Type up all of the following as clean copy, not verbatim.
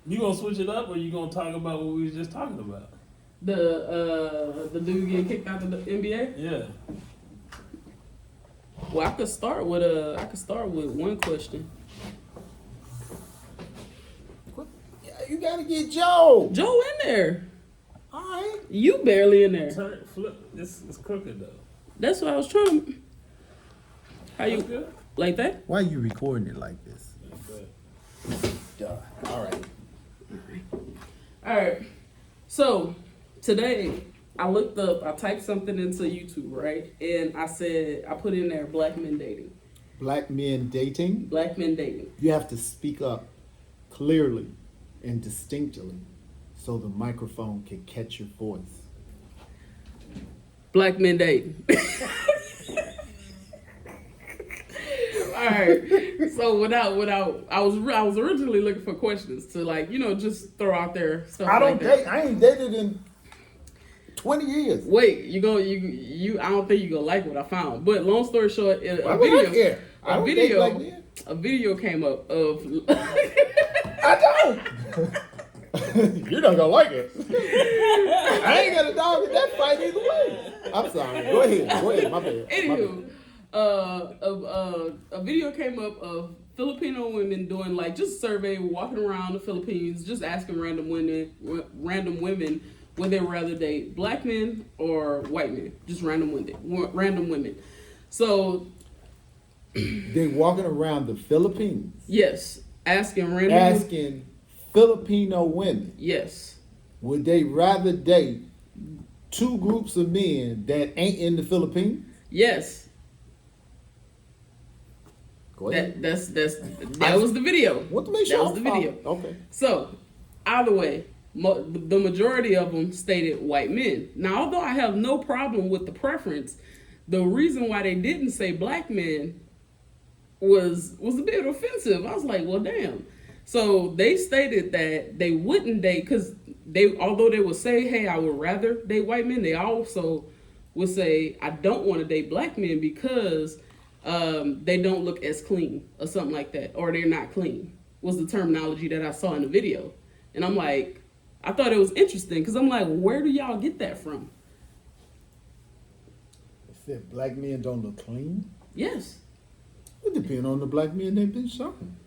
You gonna switch it up, or you gonna talk about what we was just talking about? The dude getting kicked out of the NBA. Yeah. Well, I could start with one question. Yeah, you gotta get Joe. Joe in there. All right. You barely in there. Turn it, flip. It's crooked though. That's what I was trying. How you That's good. like that? Why are you recording it like this? That's good. Duh. All right. All right. So today I looked up. I typed something into YouTube, right? And I put in there black men dating. Black men dating. Black men dating. You have to speak up clearly and distinctly so the microphone can catch your voice. Black men dating. All right. So without, I was originally looking for questions to just throw out there stuff. I don't like that. date. I ain't dated in 20 years. Wait, you I don't think you gonna like what I found. But long story short, Why would I care? I don't date black men. a video came up of. I don't. You're not gonna like it. I ain't got a dog in that fight either way. I'm sorry. Go ahead. My bad. Anywho, a video came up of Filipino women doing just a survey, walking around the Philippines, just asking random women would they rather date black men or white men, just random women. So They walking around the Philippines yes, asking Filipino women, yes, would they rather date two groups of men that ain't in the Philippines? yes. Go ahead. That was the video. What to make sure? That was the video. Okay. So, either way, the majority of them stated white men. Now, although I have no problem with the preference, the reason why they didn't say black men was a bit offensive. I was like, well, damn. So they stated that they wouldn't date because although they would say, hey, I would rather date white men, they also would say, I don't want to date black men because they don't look as clean or something like that, or they're not clean, was the terminology that I saw in the video. And I'm like, I thought it was interesting because I'm like, where do y'all get that from? They said black men don't look clean. Yes. It depends on the black men they've been shown.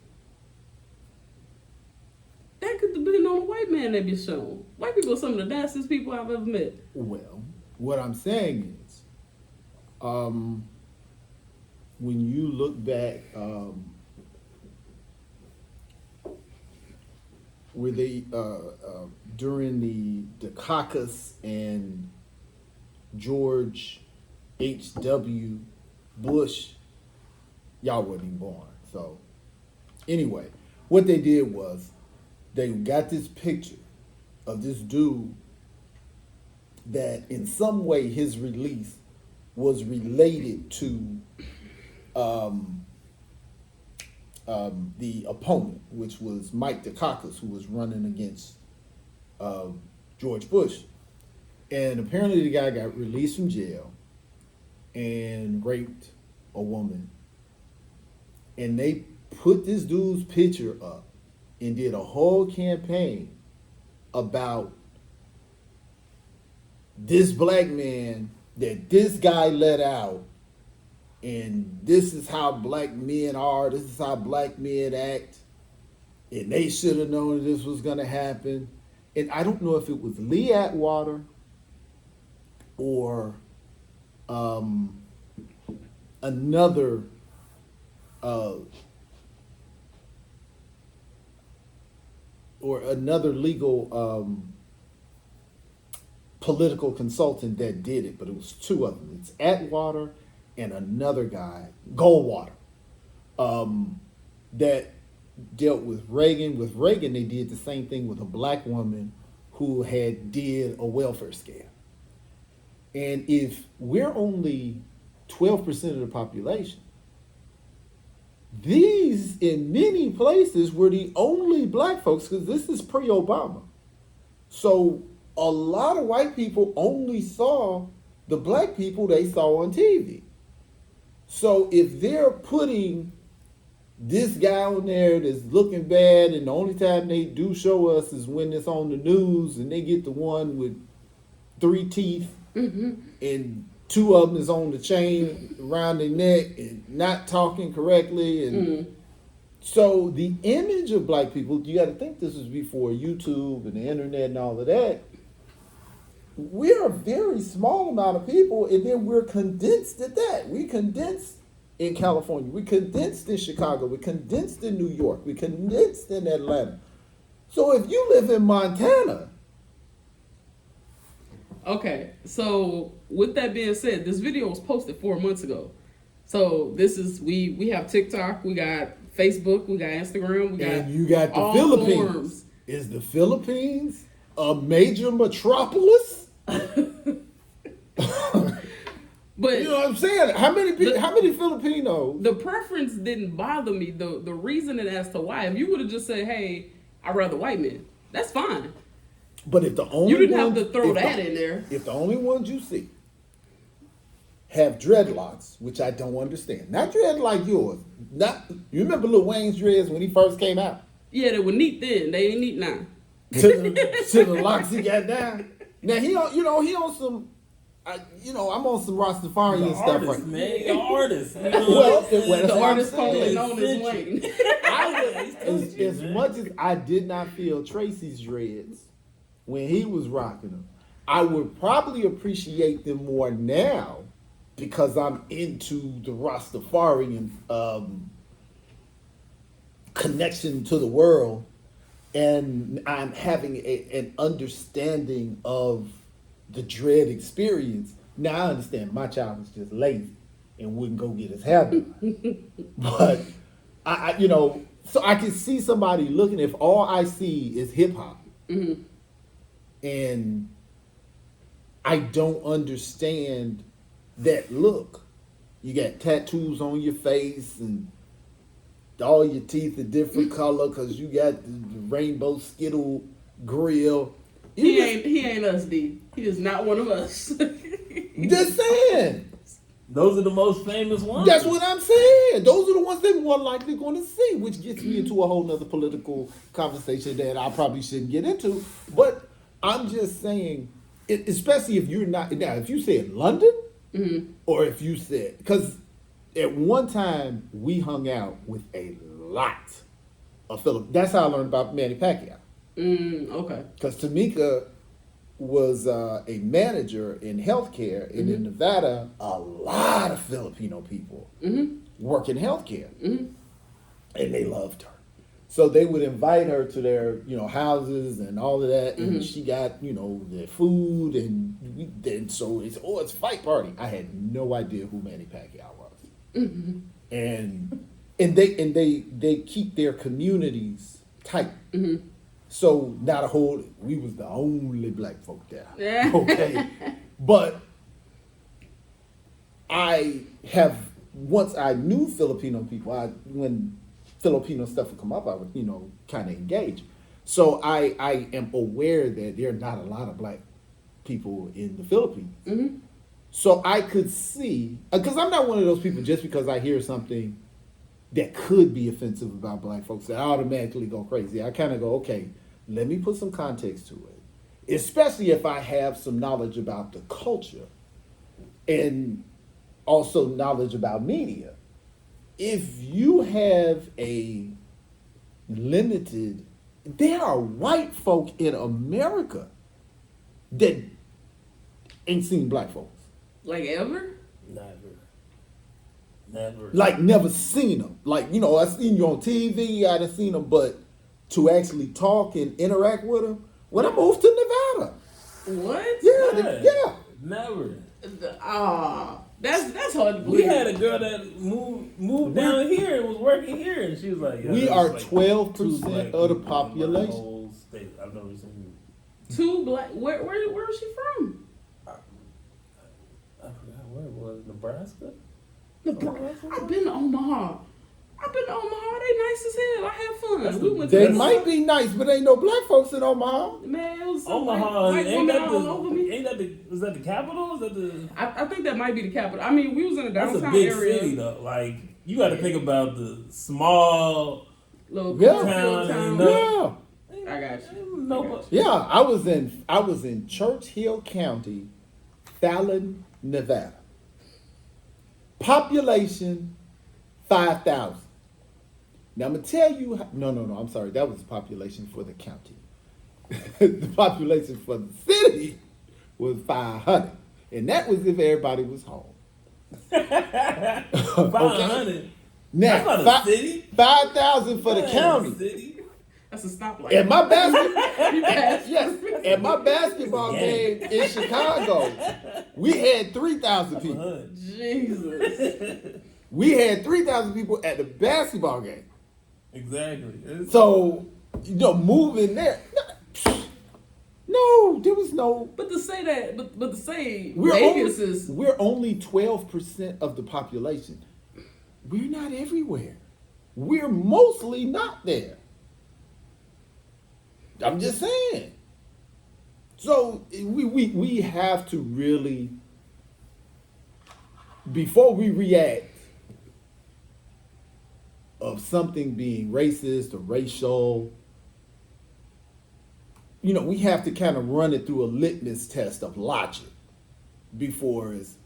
That could depend on the white man that be shown. White people are some of the nastiest people I've ever met. Well, what I'm saying is, when you look back, where they during the Dukakis and George H.W. Bush, y'all wasn't even born. So anyway, what they did was they got this picture of this dude that in some way his release was related to the opponent, which was Mike Dukakis, who was running against George Bush. And apparently the guy got released from jail and raped a woman. And they put this dude's picture up and did a whole campaign about this black man that this guy let out, and this is how black men are, this is how black men act, and they should have known that this was going to happen. And I don't know if it was Lee Atwater or another legal political consultant that did it, but it was two of them. It's Atwater and another guy, Goldwater, that dealt with Reagan. With Reagan, they did the same thing with a black woman who had did a welfare scam. And if we're only 12% of the population, these in many places were the only black folks, because this is pre-Obama. So a lot of white people only saw the black people they saw on TV. So if they're putting this guy on there that's looking bad, and the only time they do show us is when it's on the news, and they get the one with 3 teeth, and 2 of them is on the chain around their neck and not talking correctly, and so the image of black people, you got to think this was before YouTube and the internet and all of that. We're a very small amount of people, and then we're condensed at that. We condensed in California, we condensed in Chicago, we condensed in New York, we condensed in Atlanta. So if you live in Montana, Okay, so with that being said, this video was posted 4 months ago. So this is we have TikTok, we got Facebook, we got Instagram, we got and you got the all Philippines. forms. Is the Philippines a major metropolis? But You know what I'm saying? How many Filipinos? the preference didn't bother me. The reasoning as to why, if you would have just said, "Hey, I'd rather white men," that's fine. But if the only You didn't have ones- to throw if that the- in there. If the only ones you see have dreadlocks, which I don't understand, not dread like yours. Not you remember Lil Wayne's dreads when he first came out? Yeah, they were neat then. They ain't neat now. to the locks he got down. Now he on some. I'm on some Rastafarian The stuff artist, right man. The artist. You know Well, what I'm saying? well, The what I'm artist saying. formerly known as Wayne. As much as I did not feel Tracy's dreads when he was rocking them, I would probably appreciate them more now because I'm into the Rastafarian connection to the world, and I'm having an understanding of the dread experience. Now I understand my child was just lazy and wouldn't go get his hair done. But so I can see somebody looking, if all I see is hip hop and I don't understand that look. You got tattoos on your face and all your teeth are different color because you got the rainbow Skittle grill. He ain't us, D. He is not one of us. Just saying. Those are the most famous ones. That's what I'm saying. Those are the ones they're more likely going to see, which gets me into a whole nother political conversation that I probably shouldn't get into. But I'm just saying, especially if you're not, now if you said London, or if you said, because at one time we hung out with a lot of Philip. That's how I learned about Manny Pacquiao. Okay. Because Tamika was a manager in healthcare, and in Nevada, a lot of Filipino people work in healthcare, and they loved her. So they would invite her to their, houses and all of that, and she got, their food, and so it's a fight party. I had no idea who Manny Pacquiao was, and they keep their communities tight. So we was the only black folk there. Okay. But once I knew Filipino people, when Filipino stuff would come up, I would, kind of engage. So I am aware that there are not a lot of black people in the Philippines. So I could see, because I'm not one of those people, just because I hear something that could be offensive about black folks, that I automatically go crazy. I kind of go, okay, let me put some context to it, especially if I have some knowledge about the culture and also knowledge about media. If you have a limited, there are white folk in America that ain't seen black folks. Like ever? Never. Like never seen them. Like, I seen you on TV, I done seen them, but to actually talk and interact with them, when I moved to Nevada. What? Yeah. Never. That's hard to believe. We had a girl that moved down here and was working here, and she was like, We there's are like 12% two black of the people in population. the whole state. I've never seen. Two black. Where is she from? I forgot where it was. Nebraska. I've been to Omaha. They nice as hell. I had fun. We went They to might be nice, but ain't no black folks in Omaha. Man, it was some Omaha, white ain't women that all over me. is that the capital? Is that the? I think that might be the capital. I mean, we was in a That's downtown a big area. city though. Like You got to think about the small Little Yeah. cornfield town. Yeah. I got you. No, Yeah, I was in Church Hill County, Fallon, Nevada. Population 5,000. Now I'm gonna tell you. No. I'm sorry. That was the population for the county. The population for the city was 500, and that was if everybody was home. 500. Now That's not a city. 5,000 for the That's county. a city. That's a stoplight. And my basketball. You passed. Yes, at my basketball game in Chicago, we had 3,000 people. 100. Jesus. We had 3,000 people at the basketball game. Exactly. It's- So, moving there. No, there was no. But to say that, but to say We're Vegas only, is we're only 12% of the population. We're not everywhere. We're mostly not there. I'm just saying. So we have to really, before we react of something being racist or racial, we have to kind of run it through a litmus test of logic before it's,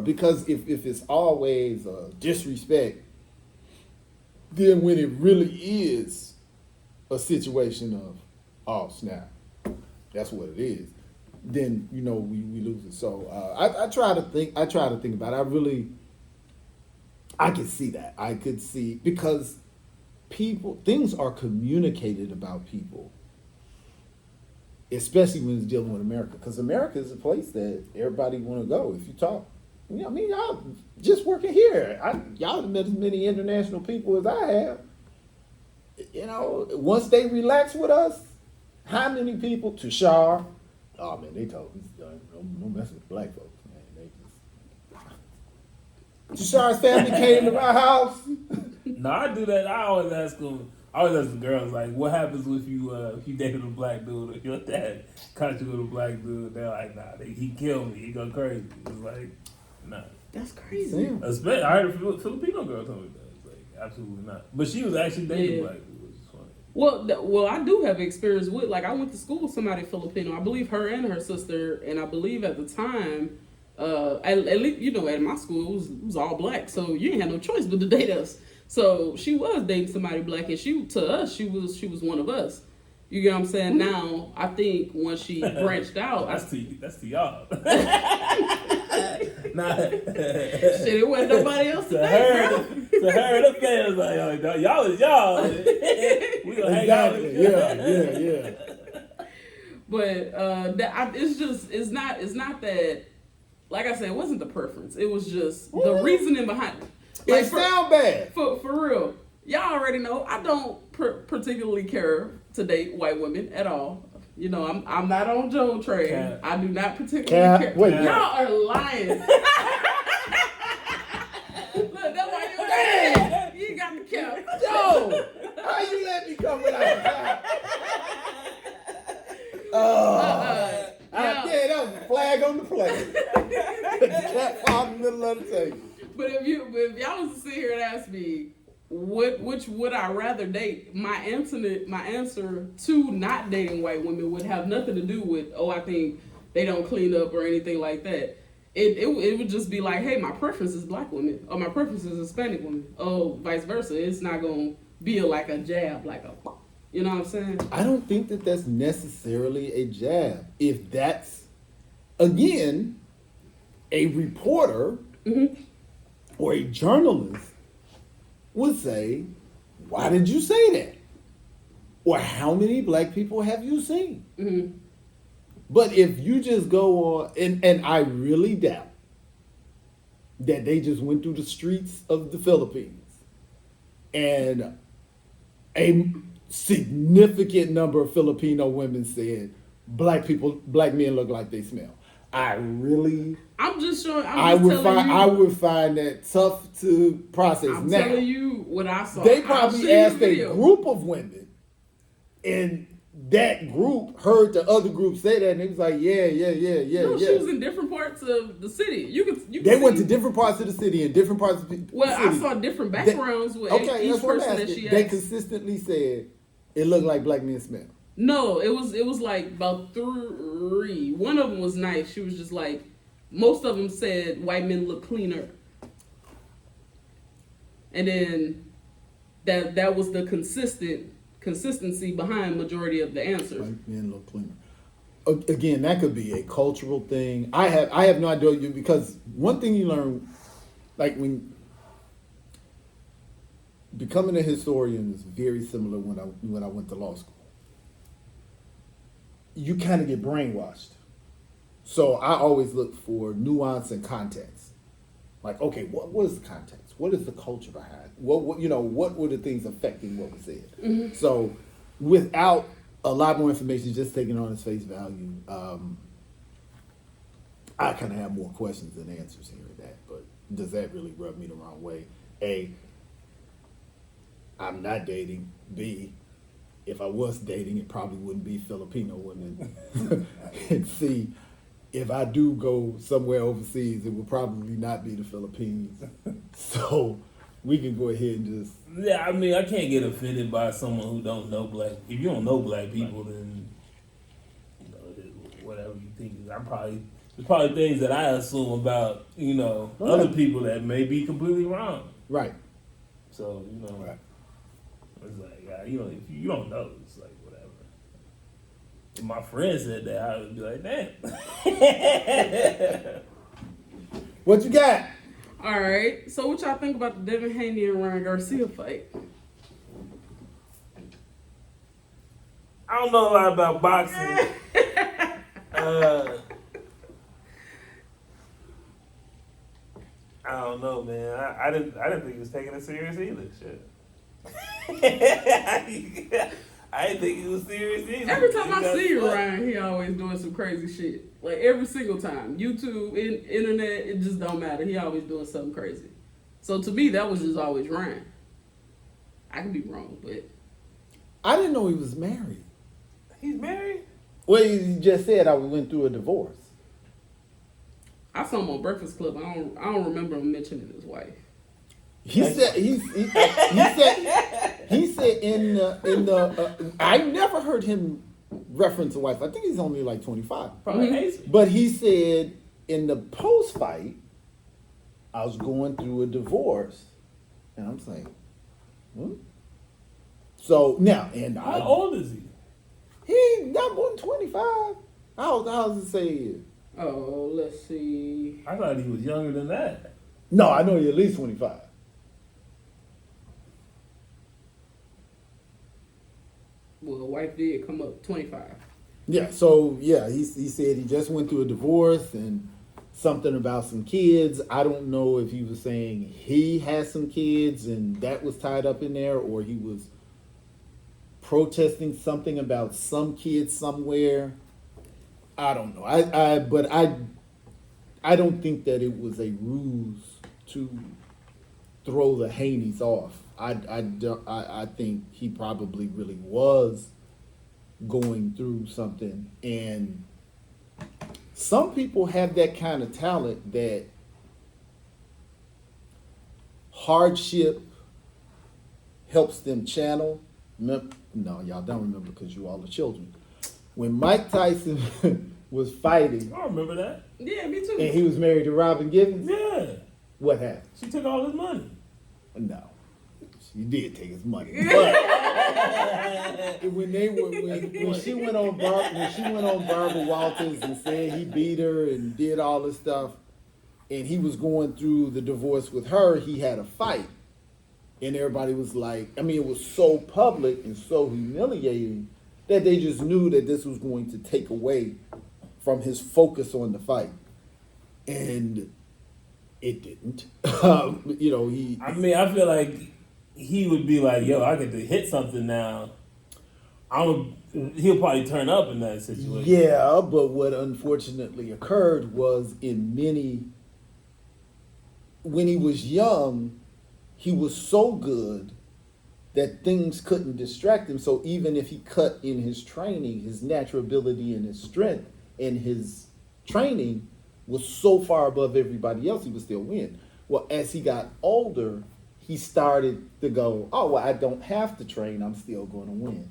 because if it's always disrespect, then when it really is a situation of, oh snap, that's what it is, then we lose it. So I try to think about it. I could see that. I could see, because things are communicated about people, especially when it's dealing with America, because America is a place that everybody want to go. If you talk, y'all just working here, y'all have met as many international people as I have. Once they relax with us, how many people? Tushar, oh man, they told me don't mess with black folks, man. Tushar's family came to my house. No, I do that. I always ask them. I always ask the girls, like, what happens if you dated a black dude, if your dad caught you with a black dude? They're like, nah, he killed me. He go crazy. It's like, nah. that's crazy. Damn. Especially, I heard a Filipino girl tell me that. It's like, absolutely not. But she was actually dating Yeah. black dude, which is funny. Well, I do have experience with, like, I went to school with somebody Filipino. I believe her and her sister, and I believe at the time, at least, at my school, it was all black, so you ain't had no choice but to date us. So she was dating somebody black, and to us, she was one of us. You get what I'm saying? Now, I think once she branched out, That's to y'all. Nah. shit, it wasn't nobody else To to her, date, to her, the fans like, y'all is y'all. We gonna hang out with you. Yeah. But it's not that. Like I said, it wasn't the preference. It was just the reasoning behind it. It sound bad. For real. Y'all already know I don't particularly care to date white women at all. I'm not on Joe train. Cap. I do not particularly care. Wait, Y'all are lying. Look, that's why you got the cap. Yo, how you let me come without a cap? Yeah, that was a flag on the plate. The cat fall in the middle of the table. But if y'all was to sit here and ask me which would I rather date, my answer to not dating white women would have nothing to do with, I think they don't clean up or anything like that. It would just be like, hey, my preference is black women, or my preference is Hispanic women, vice versa. It's not gonna be like a jab, you know what I'm saying? I don't think that that's necessarily a jab. If that's, again, a reporter or a journalist would say, why did you say that? Or how many black people have you seen? Mm-hmm. But if you just go on, and I really doubt that they just went through the streets of the Philippines and a significant number of Filipino women said, black men look like they smell. I would find that tough to process. I'm now, telling you what I saw. they probably asked a group of women, and that group heard the other group say that, and it was like, yeah. No, she was in different parts of the city. You could They see, went to different parts of the city and different parts of the Well, I city. saw different backgrounds with Okay, each that's what I'm person that asking. she They asked. consistently said it looked like black men smell. No, it was like about 3. One of them was nice. She was just like, most of them said white men look cleaner. And then that was the consistency behind majority of the answers. White men look cleaner. Again, that could be a cultural thing. I have no idea, because one thing you learn, like when becoming a historian is very similar when I went to law school. You kind of get brainwashed. So I always look for nuance and context. Like, okay, what is the context? What is the culture behind? What were the things affecting what was said? Mm-hmm. So without a lot more information, just taking on its face value, I kind of have more questions than answers here at that. But does that really rub me the wrong way? A, I'm not dating. B, if I was dating, it probably wouldn't be Filipino, wouldn't it? And C, if I do go somewhere overseas, it would probably not be the Philippines. So we can go ahead and just... Yeah, I mean, I can't get offended by someone who don't know black. If you don't know black people, then it is whatever you think. There's probably things that I assume about other people that may be completely wrong. Right. So Right. it's like if you don't know, it's like whatever. If my friend said that, I would be like, damn. What you got? All right. So what y'all think about the Devin Haney and Ryan Garcia fight? I don't know a lot about boxing. I don't know, man. I didn't think he was taking it serious either. Shit. I didn't think he was serious either. Every time I see Ryan, he always doing some crazy shit. Like every single time. YouTube, internet, it just don't matter. He always doing something crazy. So to me, that was just always Ryan. I could be wrong, but I didn't know he was married. He's married? Well, you just said I went through a divorce. I saw him on Breakfast Club. I don't remember him mentioning his wife. He said in the I never heard him reference a wife. I think he's only like 25. Probably Mhm. Hazel. But he said in the post fight, I was going through a divorce, and I'm saying, what? So now, and How old is he? he not more than 25. How does it say he is? Oh, let's see. I thought he was younger than that. No, I know he's at least 25. Well, wife did come up 25. Yeah, so yeah, he said he just went through a divorce and something about some kids. I don't know if he was saying he had some kids and that was tied up in there, or he was protesting something about some kids somewhere. I don't know. But I don't think that it was a ruse to throw the Haneys off. I think he probably really was going through something, and some people have that kind of talent that hardship helps them channel. No, y'all don't remember because you all are children. When Mike Tyson was fighting I remember that. Yeah, me too. and he was married to Robin Givens, Yeah. what happened? She took all his money. No, she did take his money. But when she went on Barbara Walters and said he beat her and did all this stuff, and he was going through the divorce with her, he had a fight, and everybody was like, I mean, it was so public and so humiliating that they just knew that this was going to take away from his focus on the fight, and it didn't. I mean, I feel like he would be like, yo, I get to hit something now. He'll probably turn up in that situation. Yeah, but what unfortunately occurred was when he was young, he was so good that things couldn't distract him. So even if he cut in his training, his natural ability and his strength and his training was so far above everybody else, he would still win. Well, as he got older, he started to go, oh, well, I don't have to train. I'm still going to win.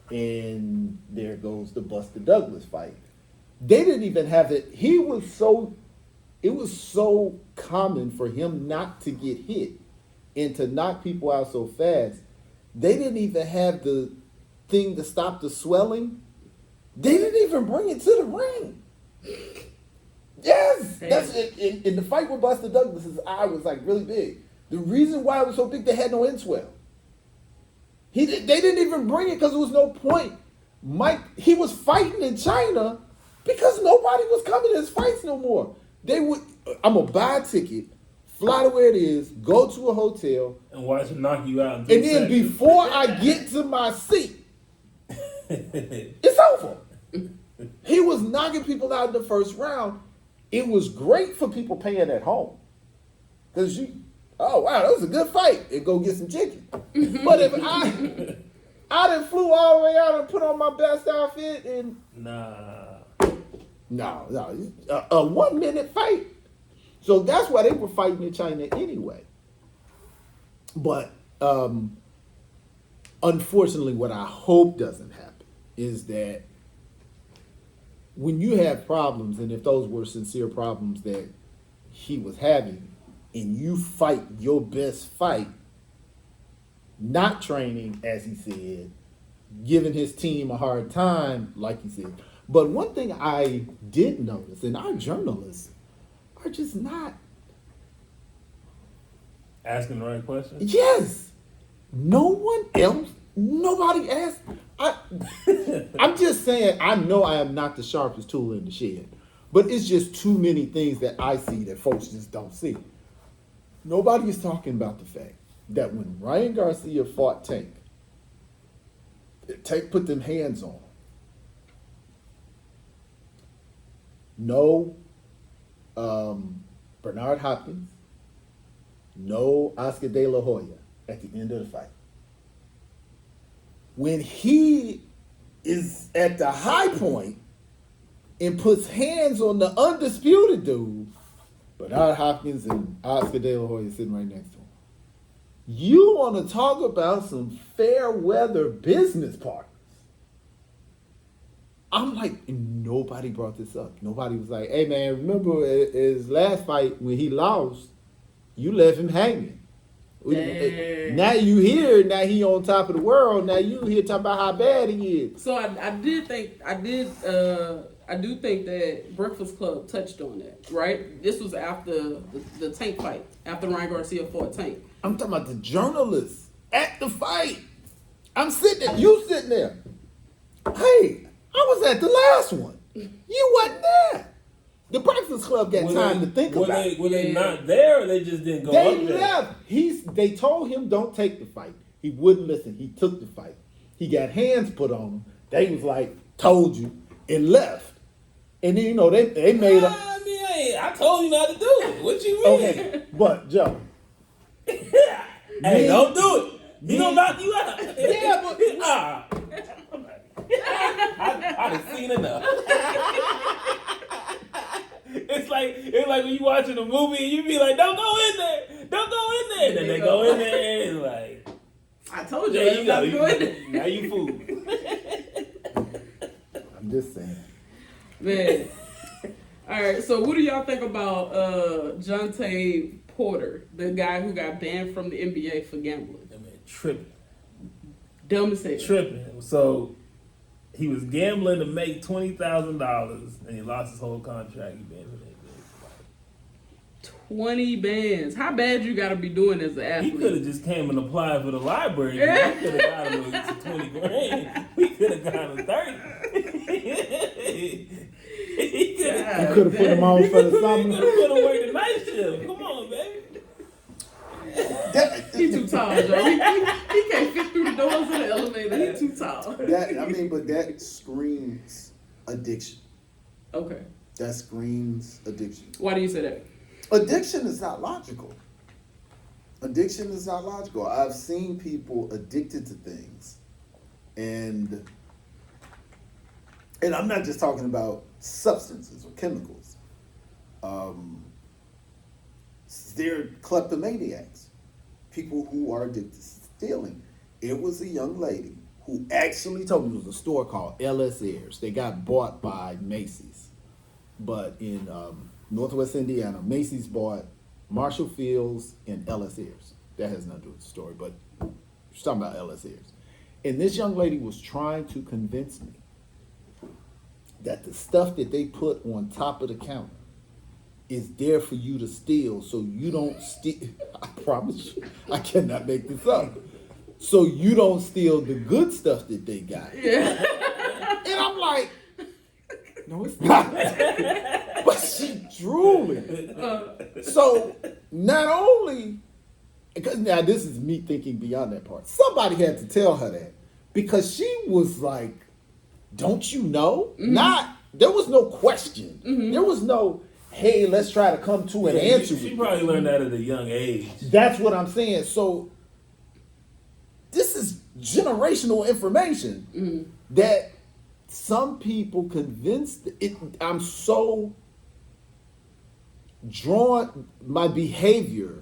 And there goes the Buster Douglas fight. They didn't even have it. It was so common for him not to get hit and to knock people out so fast. They didn't even have the thing to stop the swelling. They didn't even bring it to the ring. Yes, that's it. In the fight with Buster Douglas, his eye was like really big. The reason why it was so big, they had no end swell. They didn't even bring it because there was no point. He was fighting in China because nobody was coming to his fights no more. I'm gonna buy a ticket, fly to where it is, go to a hotel, and watch him knock you out. And then before I get to my seat, it's over. He was knocking people out in the first round. It was great for people paying at home. Because oh wow, that was a good fight. And go get some chicken. But if I done flew all the way out and put on my best outfit and No, a 1 minute fight. So that's why they were fighting in China anyway. But unfortunately, what I hope doesn't happen is that when you have problems, and if those were sincere problems that he was having, and you fight your best fight, not training, as he said, giving his team a hard time, like he said. But one thing I did notice, and our journalists are just not asking the right questions. Yes. Nobody asked. I'm just saying, I know I am not the sharpest tool in the shed, but it's just too many things that I see that folks just don't see. Nobody is talking about the fact that when Ryan Garcia fought Tank put them hands on him. No Bernard Hopkins, no Oscar De La Hoya at the end of the fight. When he is at the high point and puts hands on the undisputed dude, Bernard Hopkins and Oscar De La Hoya sitting right next to him. You want to talk about some fair weather business partners. I'm like, nobody brought this up. Nobody was like, hey man, remember his last fight when he lost, you left him hanging. Now you here, now he on top of the world, now you here talking about how bad he is. So I do think that Breakfast Club touched on that, right? This was after the Tank fight, after Ryan Garcia fought Tank. I'm talking about the journalists at the fight. I'm sitting there, you sitting there. Hey, I was at the last one. You wasn't there. The Breakfast Club got time to think about it. Were they not there, or they just didn't go They up there? left. They told him don't take the fight. He wouldn't listen. He took the fight. He got hands put on him. They was like, told you, and left. And then, they made up. I told you not to do it. What you mean? Okay, but Joe. Hey, don't do it. He gonna knock you out. Yeah, but I done seen enough. It's like when you watching a movie and you be like, don't go in there. Don't go in there. And then they go in there and it's like, I told you. there you go. Go in there. Now you fool. I'm just saying. Man. All right, so what do y'all think about Jontay Porter, the guy who got banned from the NBA for gambling? That man tripping. Dumb as hell. Tripping. So he was gambling to make $20,000 and he lost his whole contract. He banned from the NBA. 20 bands. How bad you gotta be doing as an athlete? He could have just came and applied for the library. We could have got him to 20 grand. We could have got him 30. He could have put him on for the summer. He could have put him work the night shift. Come on, baby. He too tall, Joe. He can't fit through the doors in the elevator. He too tall. But that screams addiction. Okay. That screams addiction. Why do you say that? Addiction is not logical. Addiction is not logical. I've seen people addicted to things, and I'm not just talking about substances or chemicals. They're kleptomaniacs, people who are addicted to stealing. It was a young lady who actually told me it was a store called LS Ayers. They got bought by Macy's, but in Northwest Indiana, Macy's bought Marshall Fields and LS Ayers. That has nothing to do with the story, but she's talking about LS Ayers. And this young lady was trying to convince me that the stuff that they put on top of the counter is there for you to steal, so you don't steal. I promise you, I cannot make this up. So you don't steal the good stuff that they got. Yeah. And I'm like, no, it's not. But she truly. So not only, because now this is me thinking beyond that part. Somebody had to tell her that, because she was like, don't you know? Mm-hmm. There was no question. Mm-hmm. There was no, hey, let's try to come to an answer. She probably learned that at a young age. That's what I'm saying. So this is generational information that some people convinced it. I'm so drawn. My behavior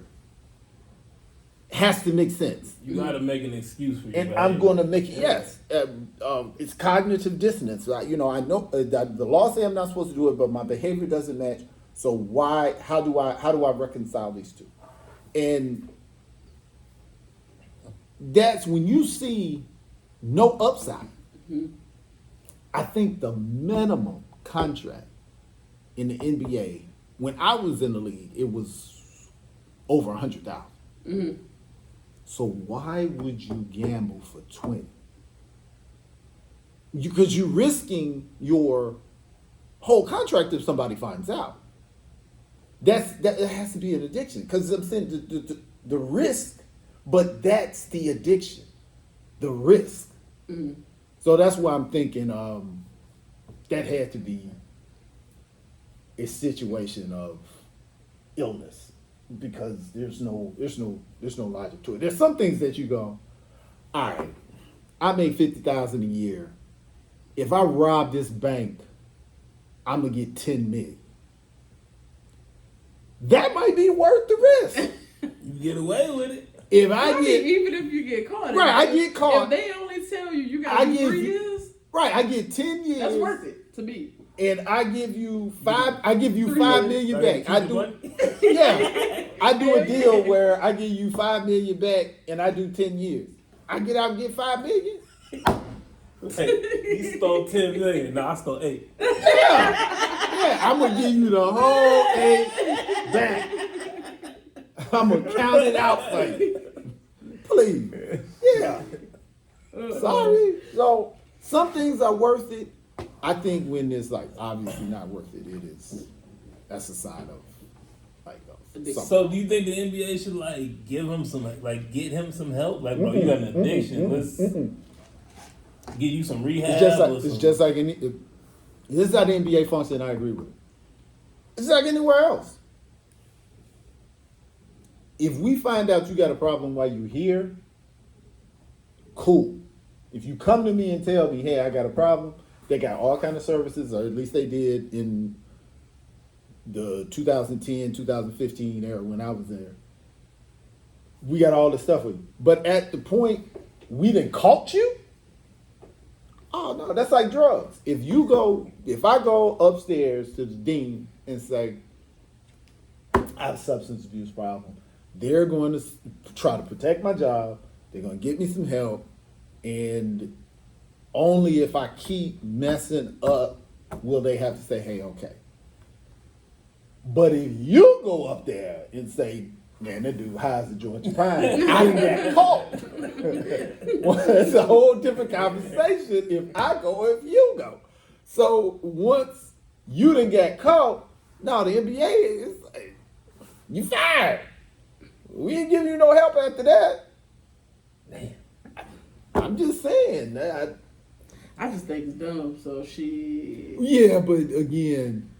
has to make sense. You got to make an excuse for your And behavior. I'm going to make it, yes. It's cognitive dissonance. Right? You know, I know that the law says I'm not supposed to do it, but my behavior doesn't match. So why? How do I reconcile these two? And that's when you see no upside. I think the minimum contract in the NBA, when I was in the league, it was over $100,000. So why would you gamble for 20? Because you're risking your whole contract if somebody finds out. That has to be an addiction. Because I'm saying the risk, but that's the addiction, the risk. So that's why I'm thinking that had to be a situation of illness, because there's no logic to it. There's some things that you go, all right, I make $50,000 a year. If I rob this bank, I'm gonna get $10 million. That might be worth the risk. You get away with it. If I I mean, get even if you get caught, Right, I get caught. If they only tell you got I to do give 3 you- years, right, I get 10 years. that's worth it to me. And I give you five. I give you 3 $5 years. million Like, back. I keep the do. money. Yeah, I do a Hell deal yeah. where I give you $5 million back, and I do 10 years. I get out and get $5 million. Hey, you stole 10 million. No, I stole 8. Yeah, I'm gonna give you the whole 8 back. I'm gonna count it out for you. Please. Yeah. Sorry. So some things are worth it. I think when it's like obviously not worth it, that's a sign of like something. So do you think the NBA should like give him some like get him some help? Like, bro, you got an addiction. Let's give you some rehab. It's just like any. This is how the NBA functions. I agree with it. It's like anywhere else. If we find out you got a problem while you're here, cool. If you come to me and tell me, hey, I got a problem, they got all kind of services, or at least they did in the 2010, 2015 era when I was there. We got all the stuff with you. But at the point we done caught you, oh no, that's like drugs. If I go upstairs to the dean and say, I have a substance abuse problem, they're going to try to protect my job. They're going to get me some help. And only if I keep messing up will they have to say, hey, okay. But if you go up there and say, man, that dude high as a Georgia pine, I got caught. Well, it's a whole different conversation if I go or if you go. So once you done got caught, no, the NBA is like, you fired. We ain't giving you no help after that. Man. I'm just saying. I just think it's dumb. So Yeah, but again,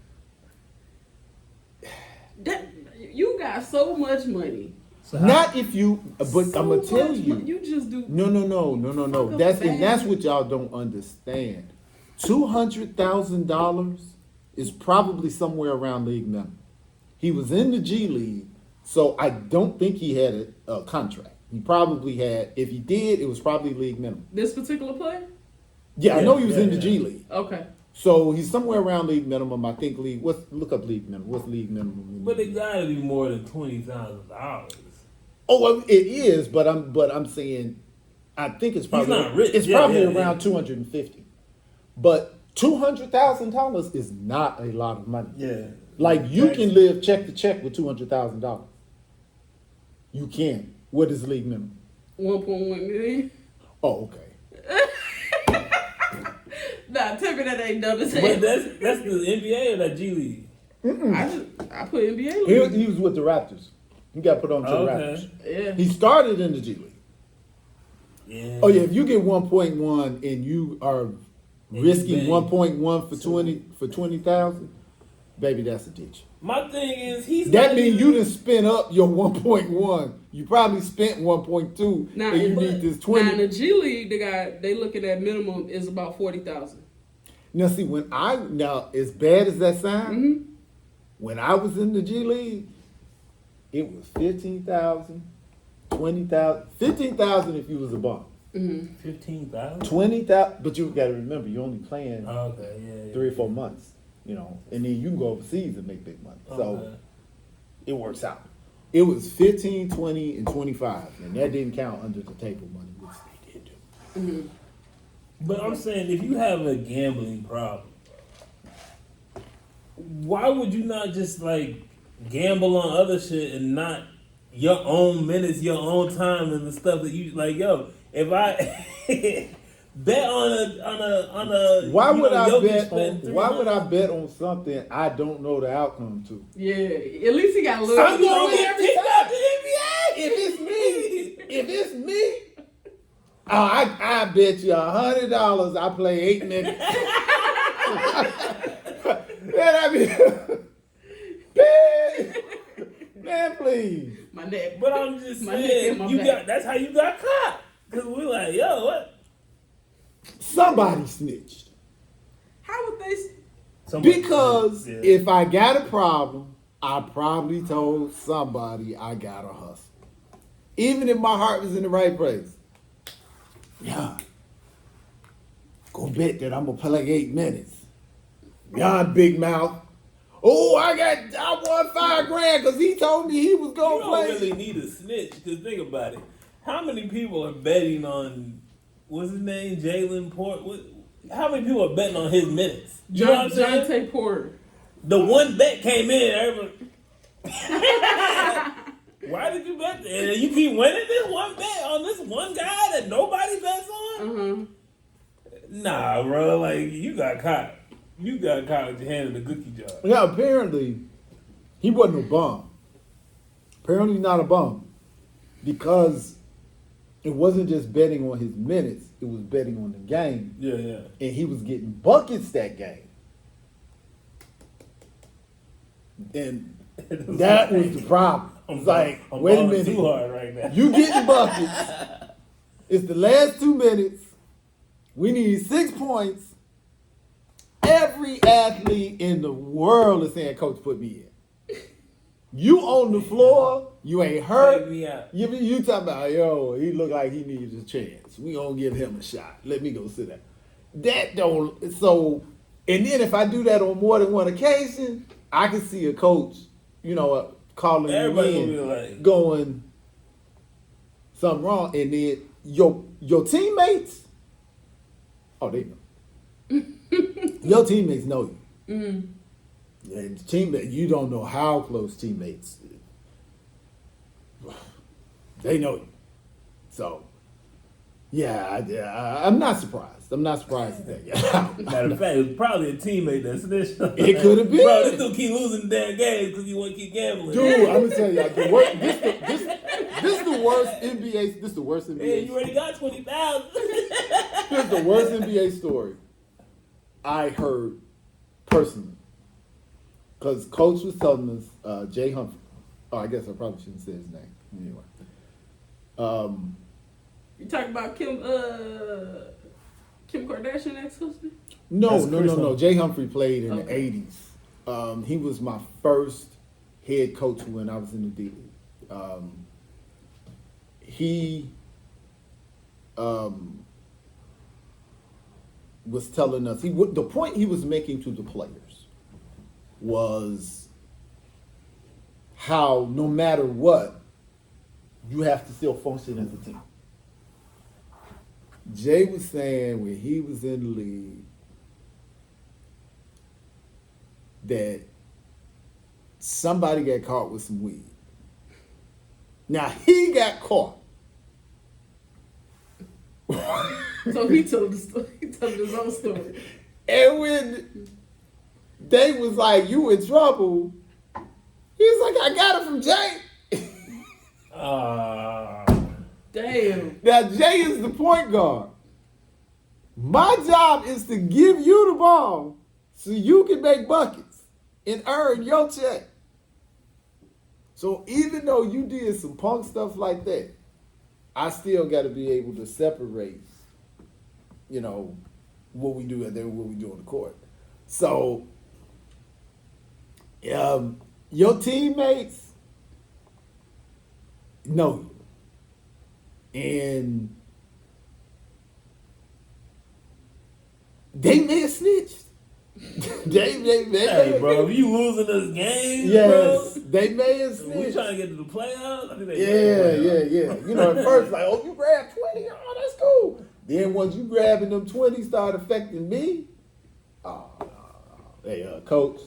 you got so much money. So how- Not if you, but So I'm gonna tell much you. You just do. No. That's what y'all don't understand. $200,000 is probably somewhere around league minimum. He was in the G League, so I don't think he had a contract. He probably had. If he did, it was probably league minimum. This particular player? Yeah, I know he was in the yeah. G League, Okay. so he's somewhere around league minimum. I think league. Look up league minimum? What's league minimum? But it gotta be more than $20,000. Oh, well, it is, but I'm saying, I think it's probably not rich. It's Yeah, probably yeah, around yeah. 250, but $200,000 is not a lot of money. Yeah. Like you can live check to check with $200,000. You can. What is league minimum? 1.1 million. Oh, okay. Nah, tell me that ain't dumb as hell. But that's the NBA or that G League? I put NBA He, league. he was with the Raptors. He got put on to the Okay. Raptors. Yeah. He started in the G League. Yeah. Oh yeah, if you get 1.1 and you are risking big. 1.1 for 20,000, baby, that's a ditch. My thing is, he's That not means even- you done spent up your 1.1. You probably spent 1.2, Now, and you but- need this now in 20. the G League, they looking at minimum is about 40,000. Now see, now as bad as that sound, Mm-hmm. when I was in the G League, it was 15,000, 20,000, 15,000 if you was a bum. 15,000. 20,000, but you got to remember, you're only playing Okay, yeah. 3 or 4 months, and then you can go overseas and make big money. So Okay. it works out. It was 15, 20, and 25, and that didn't count under the table money, which they did do. But I'm saying, if you have a gambling problem, why would you not just like gamble on other shit and not your own minutes, your own time, and the stuff that you like? Yo, if I bet on a Why you would know, I Jokic bet spent on? Why would I 300? bet on something I don't know the outcome to? Yeah. At least he got a little. I'm going Get every kicked time. out the NBA. If it's me, oh, I bet you $100 I play 8 minutes. Man, I mean, man, please. My neck. But I'm just My neck saying, and my you back. got that's how you got caught. Cause we're like, yo, what? Somebody snitched. How would they? Somebody- Because Yeah. if I got a problem, I probably told somebody I gotta hustle. Even if my heart was in the right place. Yeah. Go bet that I'm gonna play 8 minutes. Beyond big mouth. Oh, I won $5,000 because he told me he was You gonna don't play. really need a snitch, because think about it. How many people are betting on, what's his name, Jalen Port? How many people are betting on his minutes? You know what I'm saying? Jonte Porter. The one bet came in, everybody. Why did you bet? And you keep winning this one bet on this one guy that nobody bets on? Nah, bro. Like, you got caught. You got caught with your hand in the cookie jar. Yeah, apparently he wasn't a bum. Apparently not a bum. Because it wasn't just betting on his minutes, it was betting on the game. Yeah, yeah. And he was getting buckets that game. And that was the problem. It's like, I'm wait a balling minute. too hard right now. You getting buckets. It's the last 2 minutes. We need 6 points. Every athlete in the world is saying, Coach, put me in. You on the floor, you ain't Take hurt. me out. You talking about, yo, he look like he needs a chance. We gonna give him a shot. Let me go sit down. That don't, so, and then if I do that on more than one occasion, I can see a coach, calling Everybody you gonna in, be like, going something wrong, and then your teammates, oh, they know. Your teammates know you. And teammate, you don't know how close teammates. They know you. So, yeah, I'm not surprised. I'm not surprised at that. Yeah. matter of fact, it was probably a teammate that snitched. It could have been. Bro, this dude keep losing damn games because he want to keep gambling. Dude, I'm gonna tell you, this is the worst NBA. This is the worst Man, NBA. you already got 20,000. This is the worst NBA story I heard personally. Because Coach was telling us, Jay Humphrey. Oh, I guess I probably shouldn't say his name. Anyway. You talking about Kim Kardashian ex-husband? No, That's no, Chris no, no. Humphrey. Jay Humphrey played in the Okay. '80s. He was my first head coach when I was in the D League. He was telling us the point he was making to the players was how no matter what, you have to still function as a team. Jay was saying when he was in the league that somebody got caught with some weed. Now he got caught. So he told the story. He told his own story. And when they was like, "You in trouble," he was like, "I got it from Jay." Damn. Now Jay is the point guard. My job is to give you the ball so you can make buckets and earn your check. So even though you did some punk stuff like that, I still got to be able to separate, what we do and then what we do on the court. So, your teammates know you. And they may have snitched. they Hey, bro, if you losing this game, yes, bro, they may have we snitched. trying to get to the playoffs. I think they Yeah. At first, like, oh, you grabbed 20, oh, that's cool. Then once you grabbing them 20 start affecting me, oh, no. Hey, coach.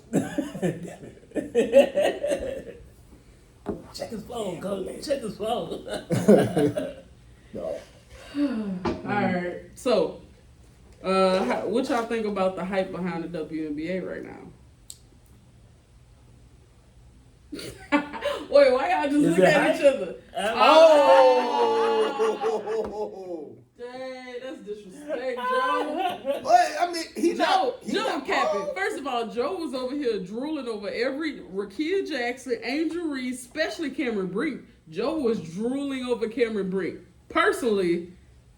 Check his phone, coach. Check his phone. No. All right. So, what y'all think about the hype behind the WNBA right now? Wait, why y'all just Is look it at hype? each other? Oh! Dang, that's disrespect, Joe. But, I mean, Joe capping. First of all, Joe was over here drooling over every Rakia Jackson, Angel Reese, especially Cameron Brink. Joe was drooling over Cameron Brink. Personally,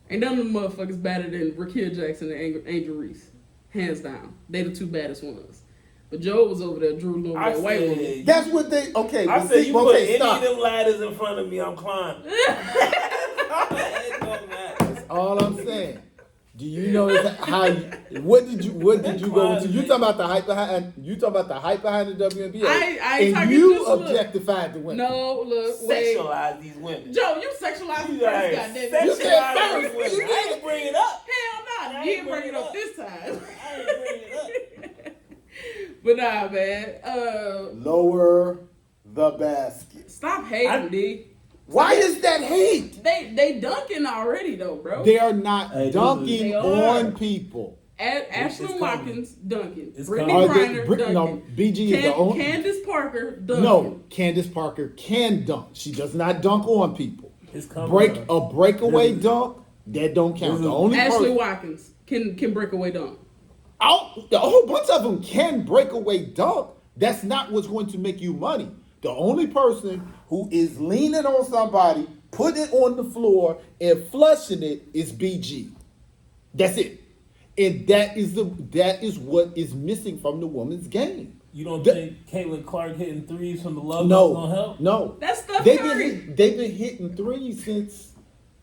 ain't none of them motherfuckers better than Rakia Jackson and Angel Reese. Hands down. They the two baddest ones. But Joe was over there drooling over that white woman. That's what they, okay. I but said see, you put any stop. of them ladders in front of me, I'm climbing. It don't matter. All I'm saying, do you know how? What did you go into? You talking about the hype behind? You talking about the hype behind the WNBA? I ain't and talking you just look. objectified the women. No, look, wait. Sexualize these women. Joe, you sexualized me Right. first, goddammit. You Hell said Sexualize first. these women. You I ain't bring it up. no, I you ain't didn't bring it up up. this time. I ain't bring it up. But nah, man. Lower the basket. Stop hating, D. Why is that hate? They dunking already though, bro. They are not Hey, dunking they are. on people. Ashlyn coming. Watkins dunking. It's Brittany coming. Are they- Griner Brit- dunking. no, BG is the only- Candace Parker dunking. No, Candace Parker can dunk. She does not dunk on people. It's coming. A breakaway This is- dunk that don't count. this The is- only Ashley person, Watkins can break away dunk. a whole bunch of them can breakaway dunk. That's not what's going to make you money. The only person who is leaning on somebody, putting it on the floor, and flushing it is BG. That's it. And that is what is missing from the women's game. You don't The- think Caitlin Clark hitting threes from the logo is gonna help? No. That's Steph They've Curry. been hitting threes since.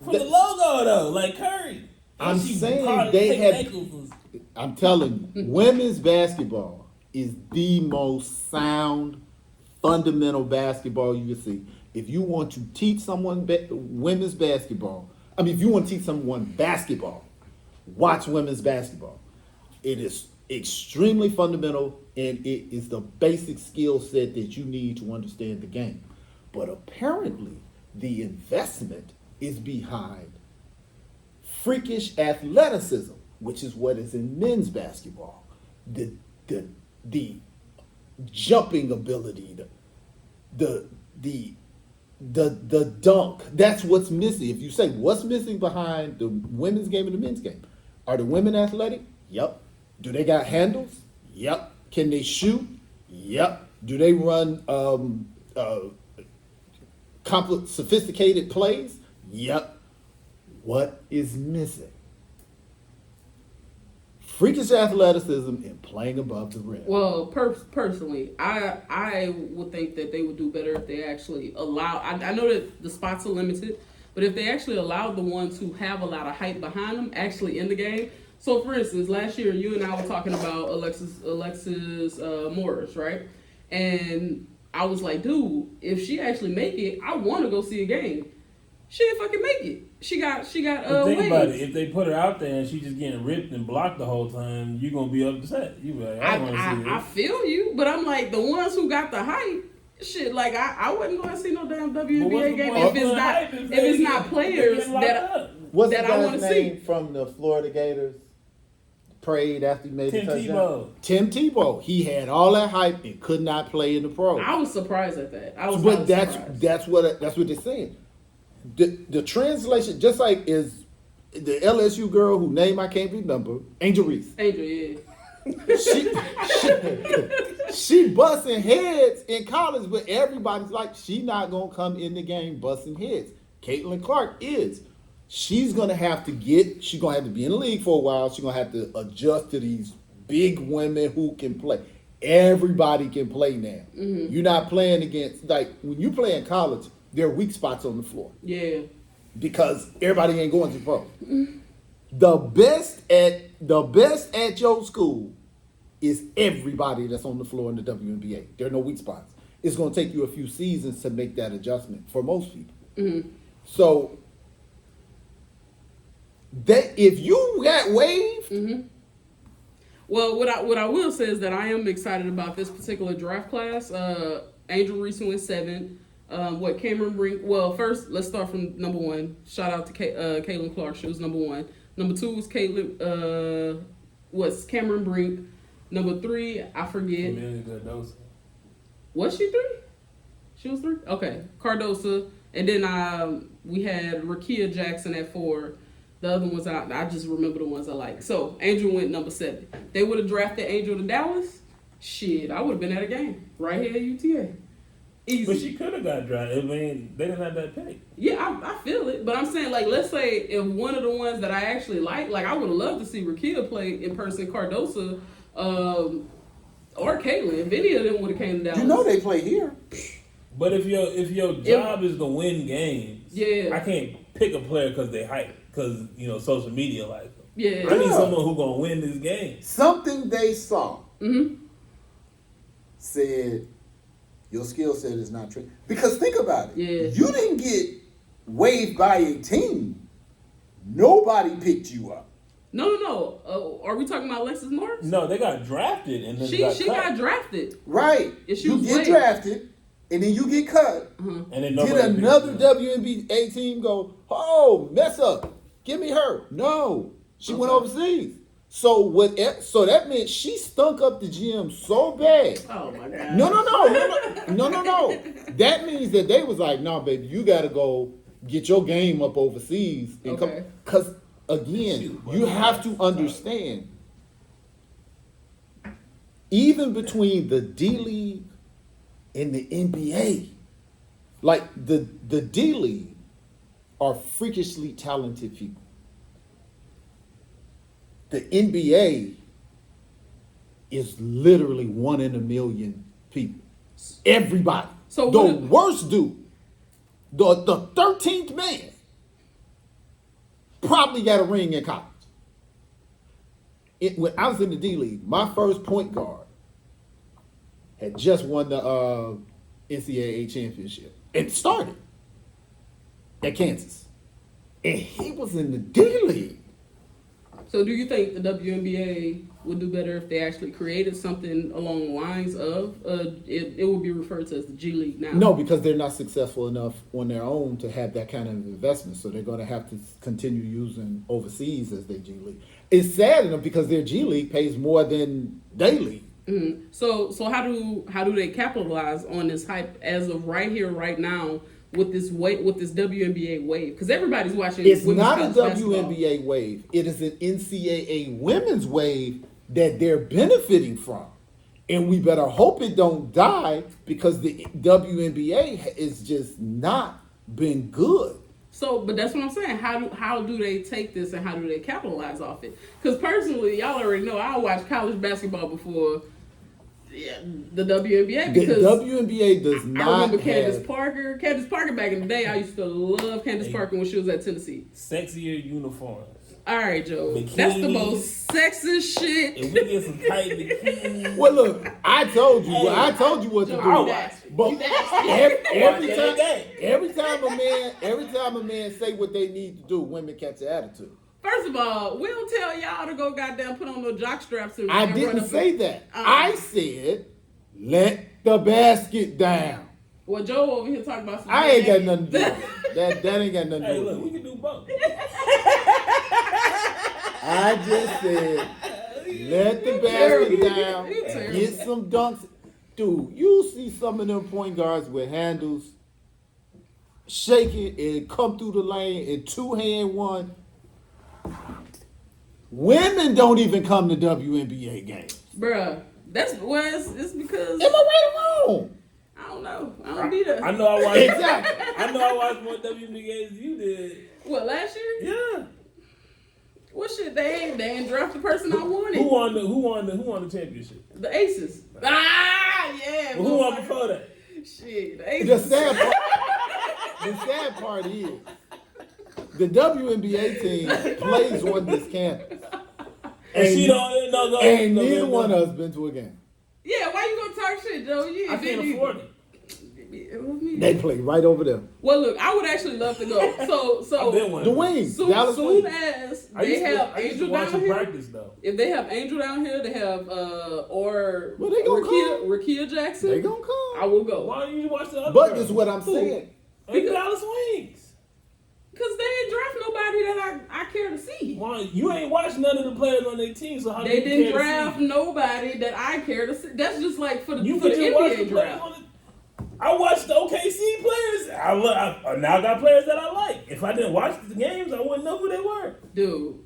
From the logo though, like Curry. I'm She saying hard to they take had- ankles. I'm telling you, women's basketball is the most sound, fundamental basketball you can see. If you want to teach someone women's basketball, if you want to teach someone basketball, watch women's basketball. It is extremely fundamental, and it is the basic skill set that you need to understand the game. But apparently, the investment is behind freakish athleticism, which is what is in men's basketball. The jumping ability, the dunk. That's what's missing. If you say what's missing behind the women's game and the men's game, are the women athletic? Yep. Do they got handles? Yep. Can they shoot? Yep. Do they run sophisticated plays. Yep. What is missing? Freakish athleticism and playing above the rim. Well, personally, I would think that they would do better if they actually allow. I know that the spots are limited, but if they actually allowed the ones who have a lot of hype behind them actually in the game. So, for instance, last year you and I were talking about Alexis Morris, right? And I was like, dude, if she actually make it, I want to go see a game. She didn't fucking make it. She got But think about it. waves. If they put her out there and she just getting ripped and blocked the whole time, you're gonna be upset. You be like, I don't want to see I this. feel you, but I'm like the ones who got the hype. Shit, like I wouldn't go and see no damn But what's WNBA the game point if of it's putting not hype if they it's not get players locked that up? What's that the I guy's wanna name see. from the Florida Gators? Prayed after he made Tim the touchdown. Tebow. Tim Tebow. He had all that hype and could not play in the pros. I was surprised at that. I was But surprised. that's what they're saying. The translation, just like is the LSU girl whose name I can't remember, Angel Reese. Angel, yeah. She busting heads in college, but everybody's like, she not gonna come in the game busting heads. Caitlin Clark is. She's gonna have to be in the league for a while. She's gonna have to adjust to these big women who can play. Everybody can play now. Mm-hmm. You're not playing against, like when you play in college, there are weak spots on the floor Yeah. because everybody ain't going to pro. The best at your school is everybody that's on the floor in the WNBA. There are no weak spots. It's going to take you a few seasons to make that adjustment for most people. Mm-hmm. So that if you got waived, Mm-hmm. Well, what I will say is that I am excited about this particular draft class. Angel Reese went 7. Cameron Brink? Well, first let's start from number 1. Shout out to Caitlin Clark. She was number 1. Number 2 was Cameron Brink. Number 3, I forget. Amelia Cardoso. Was she 3? She was 3. Okay, Cardosa, and then we had Rakia Jackson at 4. The other ones I just remember the ones I like. So Angel went number 7. They would have drafted Angel to Dallas. Shit, I would have been at a game right here at UTA. Easy. But she could have got drafted. I mean, they didn't have that pick. Yeah, I feel it. But I'm saying, like, let's say if one of the ones that I actually like I would have loved to see Rakia play in person, Cardosa, or Caitlin. If any of them would have came to Dallas. You know they play here. But if your job is to win games, Yeah. I can't pick a player because they hype because social media like them. Yeah. I need someone who gonna win this game. Something they saw Mm-hmm. said your skill set is not true. Because think about it. Yeah. You didn't get waived by a team. Nobody picked you up. No. Are we talking about Alexis Morris? No, they got drafted and then She got cut. got drafted. Right. Yeah, she You was get waived. drafted, and then you get cut. and then did nobody picked another you up. WNBA team go, oh, mess up, give me her? No, she went overseas. So that meant she stunk up the gym so bad. Oh my god. No. That means that they was like, no, baby, you got to go get your game up overseas. And Okay. Because, again, you have to understand, even between the D-League and the NBA, like the D-League are freakishly talented people. The NBA is literally 1 in a million people. Everybody. So the what- worst dude, the 13th man, probably got a ring in college. When I was in the D League, my first point guard had just won the NCAA championship and started at Kansas, and he was in the D League. So do you think the WNBA would do better if they actually created something along the lines of it would be referred to as the G League now? No, because they're not successful enough on their own to have that kind of investment. So they're going to have to continue using overseas as their G League. It's sad enough because their G League pays more than their league. Mm-hmm. So how do they capitalize on this hype as of right here, right now, with this WNBA wave? Because everybody's watching. It's women's not a college basketball. WNBA wave. It is an NCAA women's wave that they're benefiting from. And we better hope it don't die because the WNBA is just not been good. So, but that's what I'm saying. How do they take this and how do they capitalize off it? Because personally, y'all already know I watched college basketball before the WNBA The because WNBA does I not remember Candace have. Parker. Candace Parker back in the day, I used to love Candace Parker when she was at Tennessee. Sexier uniforms. All right, Joe. Bikinis. That's the most sexist shit. If we get some tight bikinis. Well, look, I told you. Hey, I told you what to Joe, do. you nasty. But You nasty. every time a man say what they need to do, women catch an attitude. First of all, we don't tell y'all to go goddamn put on no jock straps and I and run didn't up say and- that. I said, let the basket down. Well, Joe over here talking about some. I ain't got nothing to do with it. That ain't got nothing to Hey, do look, with we it. can do both. I just said, let the basket down. You terrible. Get some dunks. Dude, you see some of them point guards with handles, shake it and come through the lane in two-hand one. Women don't even come to WNBA games. Bruh, it's because Am I right or wrong? I don't know. I don't be there. I know I watched. Exactly. I know I watched more WNBA as you did. What, last year? Yeah. Well, shit, they ain't draft the person I wanted. Who won the championship? The Aces. Ah, yeah. Well, who won before that? Shit, the The Aces. sad part is, the WNBA team plays on this campus. And she don't know. And neither one of us been to a game. Yeah, why you gonna talk shit, Joe? You I can't afford it. It was me. They play right over there. Well, look, I would actually love to go. So, I've been one. The Wings, soon Dallas soon Wings. as I they used to- have I used to Angel watch down them here, practice though. if they have Angel down here, they have or Well, they gonna come. Rakia Jackson. They gonna I come. will go. Why don't you watch the other But girls? this is what I'm saying. Like Dallas Wings. Because they didn't draft nobody that I care to see. Why you ain't watched none of the players on their team? So how do They you didn't care to draft see? nobody that I care to see. That's just like for the, You for the could just watch the NBA players draft. on the. I watched the OKC players. I now got players that I like. If I didn't watch the games, I wouldn't know who they were. Dude,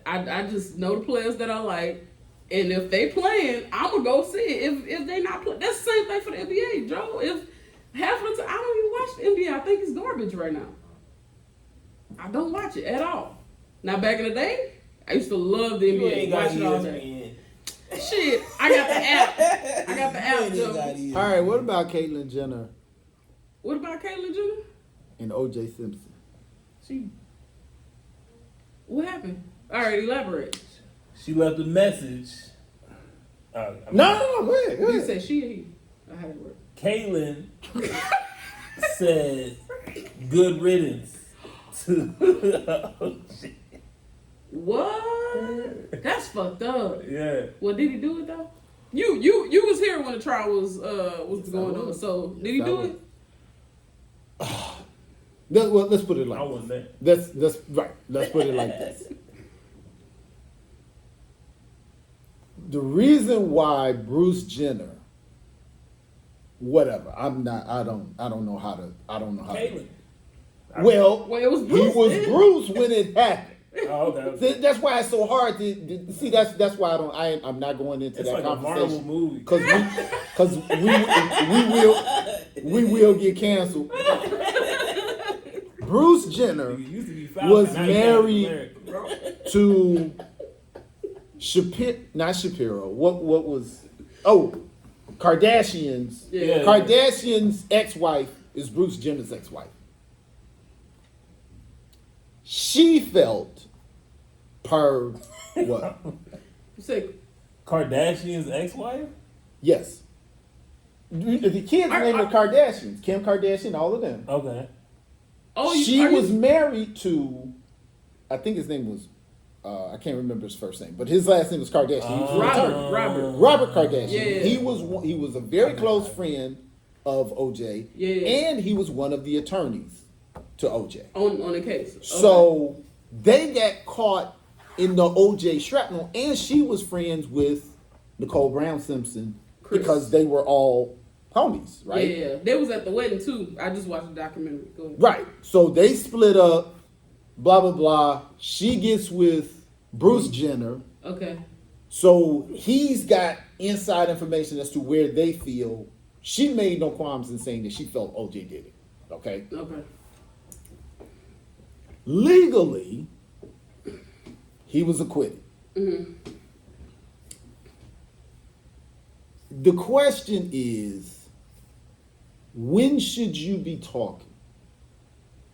I just know the players that I like. And if they playing, I'm going to go see it. If they not playing, that's the same thing for the NBA, Joe. If half of the time, I don't even watch the NBA. I think it's garbage right now. I don't watch it at all. Now, back in the day, I used to love the You NBA. ain't got Watch it all day. ESPN. Shit, I got the app. I got the app, You ain't got Joe. ESPN. All right, what about Caitlyn Jenner What about Caitlyn Jenner? and O.J. Simpson? What happened? All right, elaborate. She left a message. No, go ahead. Go You ahead. say she or he? I had it work. Caitlyn said, "Good riddance to." What? That's fucked up. Yeah. Well, did he do it though? You was here when the trial was going on. So did he Yes, I do was. it? Let's put it like I this. wasn't there. Let's right. Let's put it like this. The reason why Bruce Jenner, whatever, I don't know how to. Caitlyn. Well, Well, it was he Bruce was then. Bruce when it happened. Oh, okay. That's why it's so hard to see. That's why I'm not going into It's that like a Marvel conversation movie. because we will get canceled. Bruce Jenner It used to be Falcon, was now he's married Captain America. to not Shapiro. What was Kardashian's Yeah. Kardashian's ex-wife is Bruce Jenner's ex-wife. She felt per what? You say Kardashian's ex-wife. Yes. The kids' name are Kardashians. Kim Kardashian, all of them. Okay. She was married to, I think his name was, I can't remember his first name, but his last name was Kardashian. He was an attorney. Robert. Robert Kardashian. Yeah. He was a very close friend of OJ. Yeah. And he was one of the attorneys to OJ. on the case. Okay. So they got caught in the OJ shrapnel, and she was friends with Nicole Brown Simpson Chris. because they were all homies, right? Yeah, they was at the wedding too. I just watched the documentary. Go ahead. Right. So they split up, blah, blah, blah. She gets with Bruce Jenner, Okay. So he's got inside information as to where they feel. She made no qualms in saying that she felt OJ did it. Okay. Okay. Legally, he was acquitted. The question is, when should you be talking?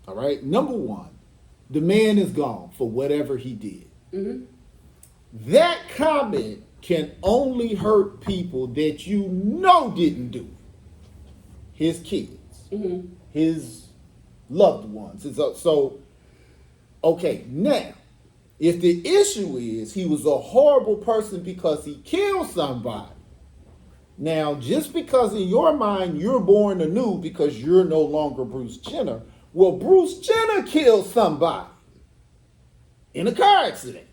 All right. Number one, the man is gone for whatever he did. That comment can only hurt people that you know didn't do it. His kids, his loved ones. So, okay, now, if the issue is he was a horrible person because he killed somebody, now, just because in your mind you're born anew because you're no longer Bruce Jenner, well, Bruce Jenner killed somebody in a car accident.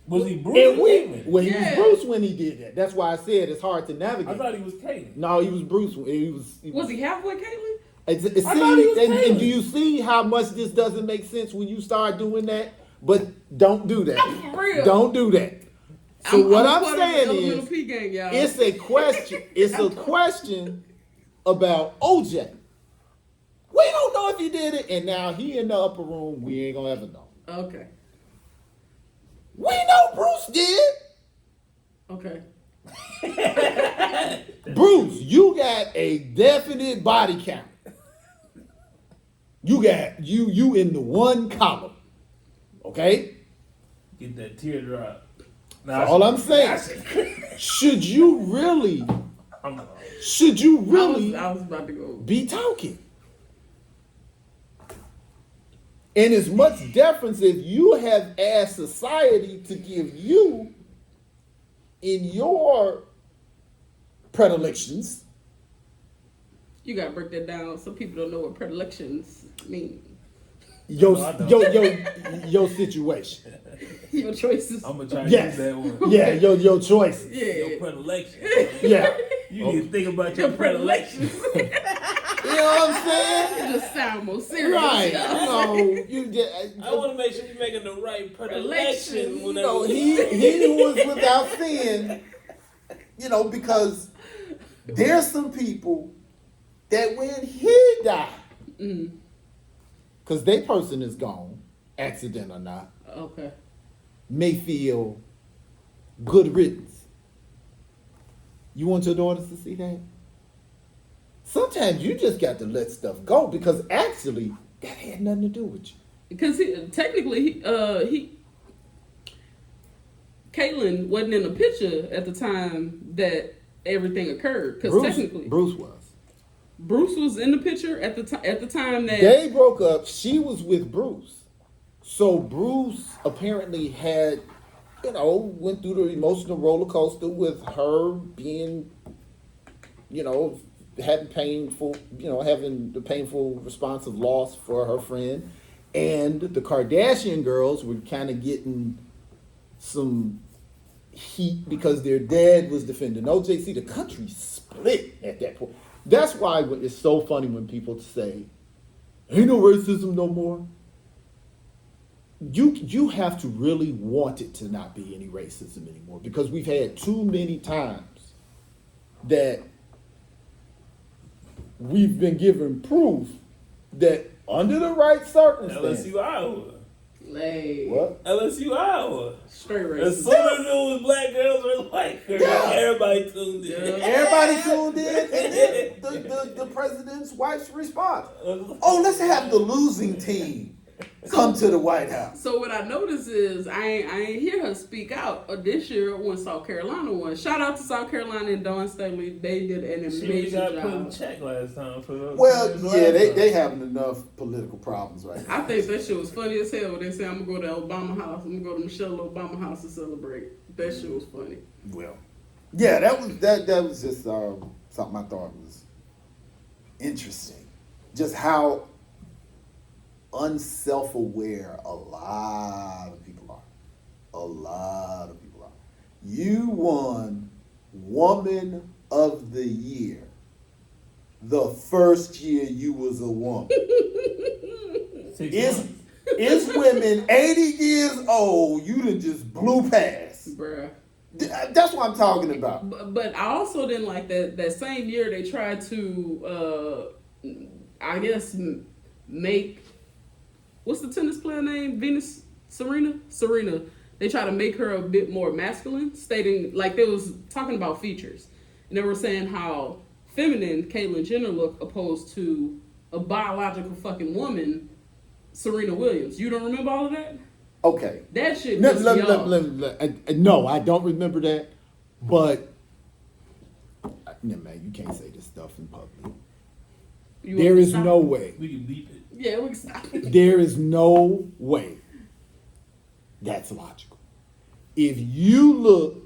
Was he Bruce? And or Caitlyn? he was Bruce when he did that. That's why I said it's hard to navigate. I thought he was Caitlyn. No, he was Bruce. Was he halfway, Caitlyn? I thought he was and Caitlyn. do you see how much this doesn't make sense when you start doing that? But don't do that. For real. Don't do that. So what I'm part of the saying Elemental is, P gang, y'all. it's a question. It's a question about OJ. We don't know if he did it, and now he in the upper room. We ain't gonna ever know. Okay. We know Bruce did. Okay. Bruce, you got a definite body count. You got you in the one column. Okay? Get that teardrop. That's all I'm saying. Should you really I was about to go. be talking? And as much deference if you have asked society to give you in your predilections. You gotta break that down so people don't know what predilections mean. Your situation. Your choices. I'm gonna try to Yes. use that one. Yeah, your choices. Your predilection. Yeah. You need to think about your predilections. You know what I'm saying? It just sound more serious. Right. y'all. You just I want to make sure you're making the right predilection. he was without sin, because there's some people that when he died, because their person is gone, accident or not, Okay. may feel good riddance. You want your daughters to see that? Sometimes you just got to let stuff go because actually that had nothing to do with you. Because Caitlyn wasn't in the picture at the time that everything occurred. Because technically, Bruce was. Bruce was in the picture at the time that They broke up. She was with Bruce. So Bruce apparently had, went through the emotional roller coaster with her being, having the painful response of loss for her friend. And the Kardashian girls were kind of getting some heat because their dad was defending OJ. See, the country split at that point. That's why it's so funny when people say, ain't no racism no more. You have to really want it to not be any racism anymore because we've had too many times that we've been given proof that under the right circumstances. LSU Iowa. What? LSU Iowa. straight As racist. soon as it was black girls or white girls, Yeah. everybody tuned in. Everybody tuned in, and then the president's wife's response. Oh, let's have the losing team come to the White House. So what I noticed is I ain't hear her speak out this year when South Carolina won. Shout out to South Carolina and Dawn Staley. They did an She really amazing got put in job. check last time for the. Well, for the yeah, last time. they having enough political problems right now. I think that shit was funny as hell. They say I'm gonna go to Obama house. I'm gonna go to Michelle Obama house to celebrate. That shit was funny. Well, yeah, that was just something I thought was interesting. Just how unself-aware a lot of people are. A lot of people are. You won Woman of the Year the first year you was a woman. 6 Is months. It's women 80 years old. You done just blew past. Bruh. That's what I'm talking about. But I also didn't like that same year they tried to, I guess, make, what's the tennis player name? Serena? They tried to make her a bit more masculine, stating, like they was talking about features. And they were saying how feminine Caitlyn Jenner looked opposed to a biological fucking woman, Serena Williams. You don't remember all of that? Okay. That shit No, pissed me off. no, I don't remember that. But no, man, you can't say this stuff in public. You There want is to stop? no way. We can beep it. Yeah, we can stop it. There is no way that's logical. If you look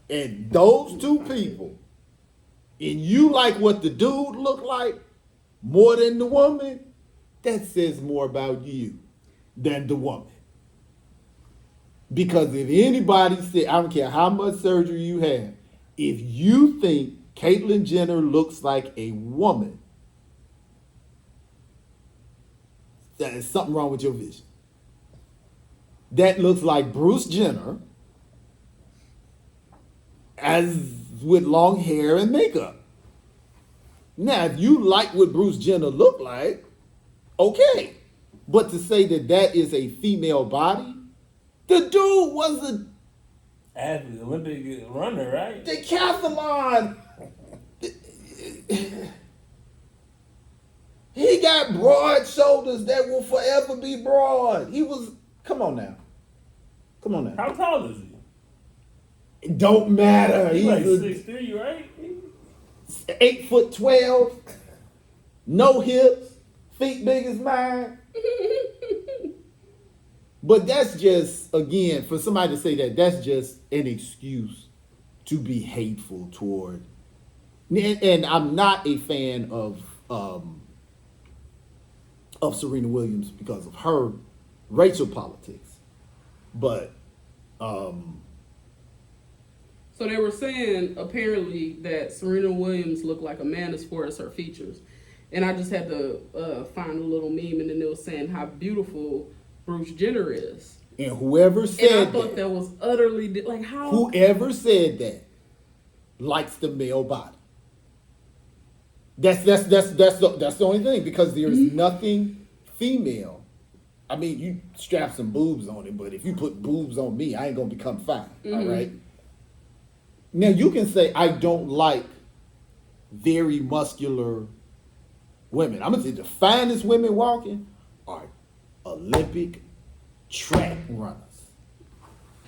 at those two people and you like what the dude looked like more than the woman, that says more about you than the woman. Because if anybody said, I don't care how much surgery you have, if you think Caitlyn Jenner looks like a woman, there's something wrong with your vision. That looks like Bruce Jenner as with long hair and makeup. Now, if you like what Bruce Jenner looked like, okay. But to say that that is a female body, the dude was a Athlete, Olympic runner, right? decathlon. He got broad shoulders that will forever be broad. He was, come on now. Come on now. How tall is he? It don't matter. He's He's like a 6'3", right? 8'12", no hips, feet big as mine. But that's just, again, for somebody to say that, that's just an excuse to be hateful toward. And I'm not a fan of Serena Williams because of her racial politics. But So they were saying apparently that Serena Williams looked like a man as far as her features. And I just had to find a little meme, and then they were saying how beautiful Bruce Jenner is. and whoever And I said thought that was utterly like how whoever said that likes the male body. That's the only thing, because there's nothing female. I mean, you strap some boobs on it, but if you put boobs on me, I ain't gonna become fine. All right. Now you can say I don't like very muscular women. I'm gonna say the finest women walking are Olympic track runners.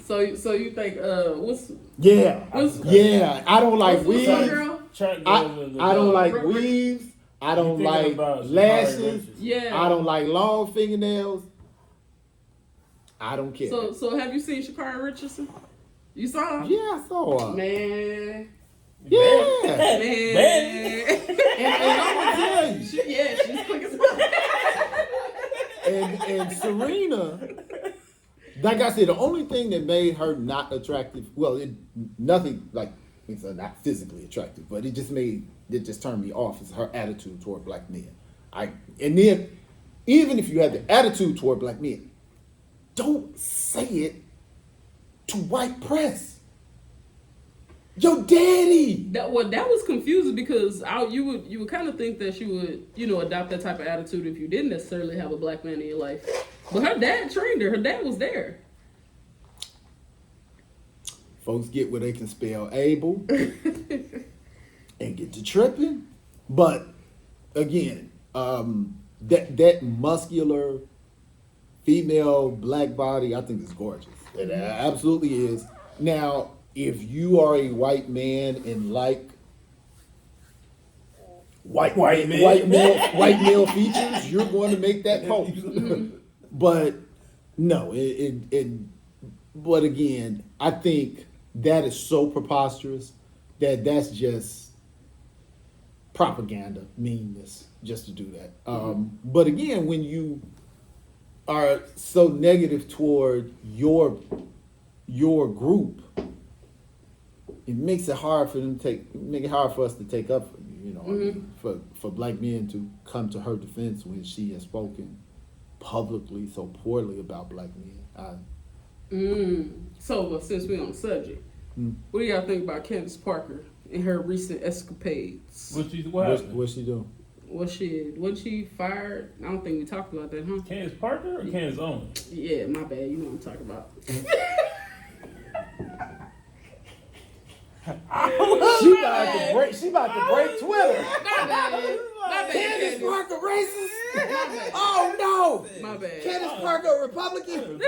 So you think what's Yeah, What's- yeah. I don't like what's weaves. that girl? Track I girls are the- don't like Rick- weaves. I don't You thinking like about Sha'Carri lashes. Richardson. Yeah. I don't like long fingernails. I don't care. So have you seen Sha'Carri Richardson? You saw her? Yeah, I saw her. Man. Yeah. Man. And I'm gonna tell you, She's quick as and Serena, like I said, the only thing that made her not attractive, well, nothing like it's not physically attractive, but it just turned me off is her attitude toward black men. And then even if you have the attitude toward black men, don't say it to white press. Your daddy. That was confusing because you would kind of think that she would adopt that type of attitude if you didn't necessarily have a black man in your life. But her dad trained her. Her dad was there. Folks get where they can spell able and get to tripping. But again, that muscular female black body, I think is gorgeous. It absolutely is. Now, if you are a white man and like white male features, you're going to make that post. But no, but again, I think that is so preposterous that's just propaganda, meanness, just to do that. But again, when you are so negative toward your group, it makes it hard for them make it hard for us to take up for you. I mean, for black men to come to her defense when she has spoken publicly so poorly about black men. So, since we're on the subject, what do y'all think about Candace Parker and her recent escapades? What What's happened? she doing? Wasn't she fired? I don't think we talked about that, huh? Candace Parker or Candace Owens? Yeah, my bad. You know what I'm talking about. She about to break Twitter. My bad. My bad. Candace Candace. Parker racist? My bad. Oh no! My bad. Candace Parker a Republican?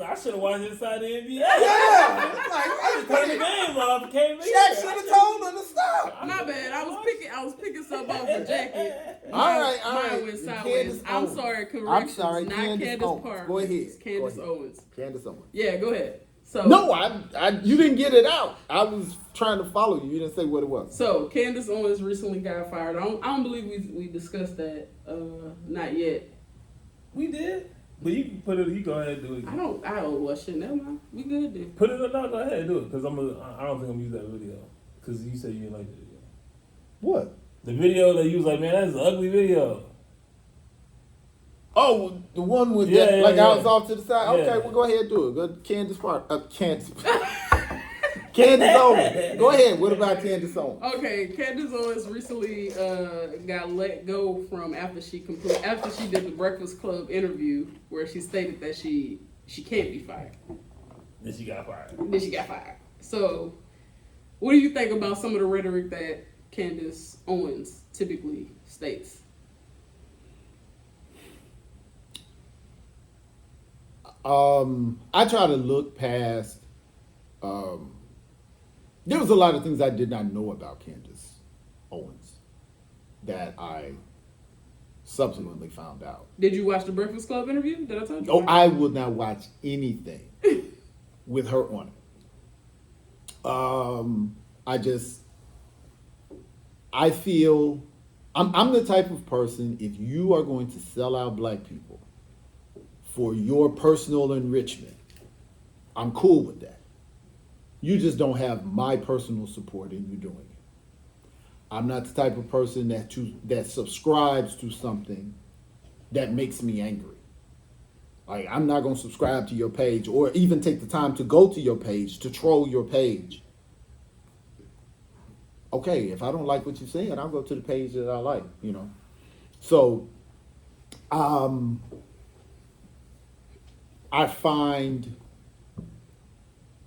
I should have watched inside the NBA. Yeah! I just turned the game off. Came in. Jack should have told her to stop. My bad. I was picking something off the jacket. All right. Mine went sideways. Candace I'm Owens. sorry. Corrections. I'm sorry, Not Candace Candace Owens. Parker. Go ahead. It's Candace Go ahead. Owens. Candace Owens. Yeah, go ahead. So No, you didn't get it out. I was trying to follow you. You didn't say what it was. So Candace Owens recently got fired. I don't believe we discussed that. Not yet. We did. But you can put it. You go ahead and do it. I don't watch it. Never mind. We good then. Put it or not. Go ahead and do it. Because I don't think I'm gonna use that video. Because you said you didn't like the video. What? The video that you was like, man, that's an ugly video. Oh, the one with Yeah, that, yeah, like yeah. I was off to the side. Yeah. Okay, well go ahead and do it. Go Candace Parker. Candace. Candace Owens. Go ahead. What about Candace Owens? Okay, Candace Owens recently got let go from after she did the Breakfast Club interview where she stated that she can't be fired. Then she got fired. Then she got fired. So, what do you think about some of the rhetoric that Candace Owens typically states? I try to look past. There was a lot of things I did not know about Candace Owens that I subsequently found out. Did you watch the Breakfast Club interview that I told you? Oh, I would not watch anything with her on it. I feel I'm the type of person, if you are going to sell out black people for your personal enrichment, I'm cool with that. You just don't have my personal support in you doing it. I'm not the type of person that subscribes to something that makes me angry. Like, I'm not going to subscribe to your page or even take the time to go to your page to troll your page. Okay, if I don't like what you're saying, I'll go to the page that I like, you know. So, I find,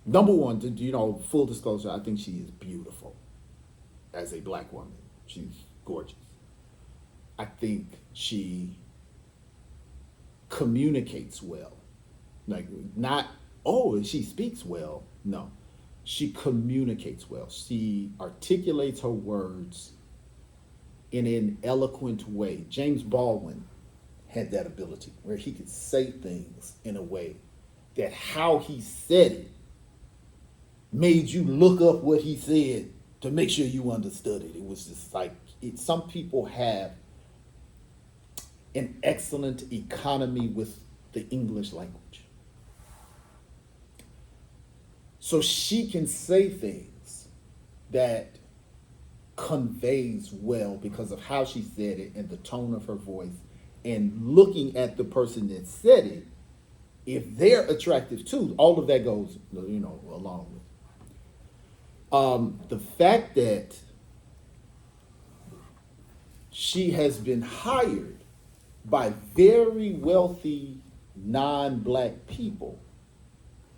number one, full disclosure, I think she is beautiful as a black woman. She's gorgeous. I think she communicates well. Like, not, she speaks well. No. She communicates well. She articulates her words in an eloquent way. James Baldwin had that ability where he could say things in a way that how he said it made you look up what he said to make sure you understood it. It was just like, some people have an excellent economy with the English language. So she can say things that conveys well because of how she said it and the tone of her voice, and looking at the person that said it, if they're attractive too, all of that goes, along with. The fact that she has been hired by very wealthy non-black people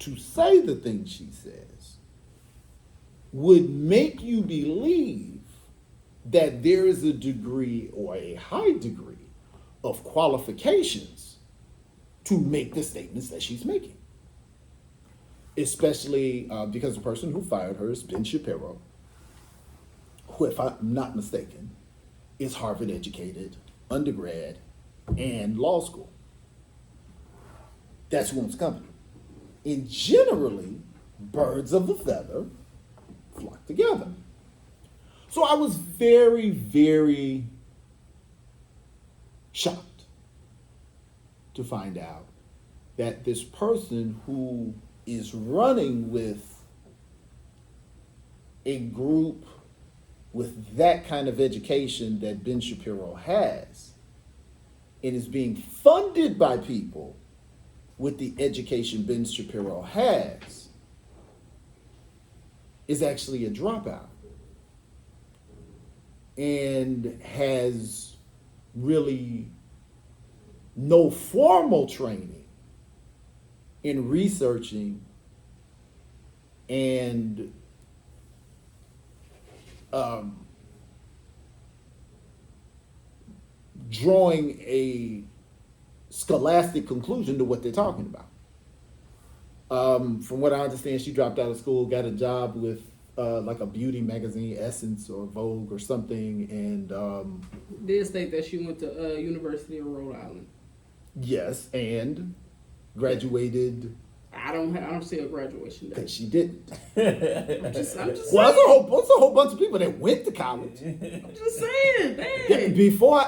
to say the things she says would make you believe that there is a degree or a high degree of qualifications to make the statements that she's making. Especially because the person who fired her is Ben Shapiro, who, if I'm not mistaken, is Harvard educated, undergrad, and law school. That's who owns the company. And generally, birds of a feather flock together. So I was very, very shocked to find out that this person who is running with a group with that kind of education that Ben Shapiro has, and is being funded by people with the education Ben Shapiro has is actually a dropout and has really no formal training in researching and drawing a scholastic conclusion to what they're talking about. From what I understand, she dropped out of school, got a job with like a beauty magazine, Essence or Vogue or something, and Did state that she went to University of Rhode Island. yes, and graduated I don't see a graduation because date. she didn't. I'm just Well, saying. that's a whole bunch of people that went to college. I'm just saying. Yeah, Dang. before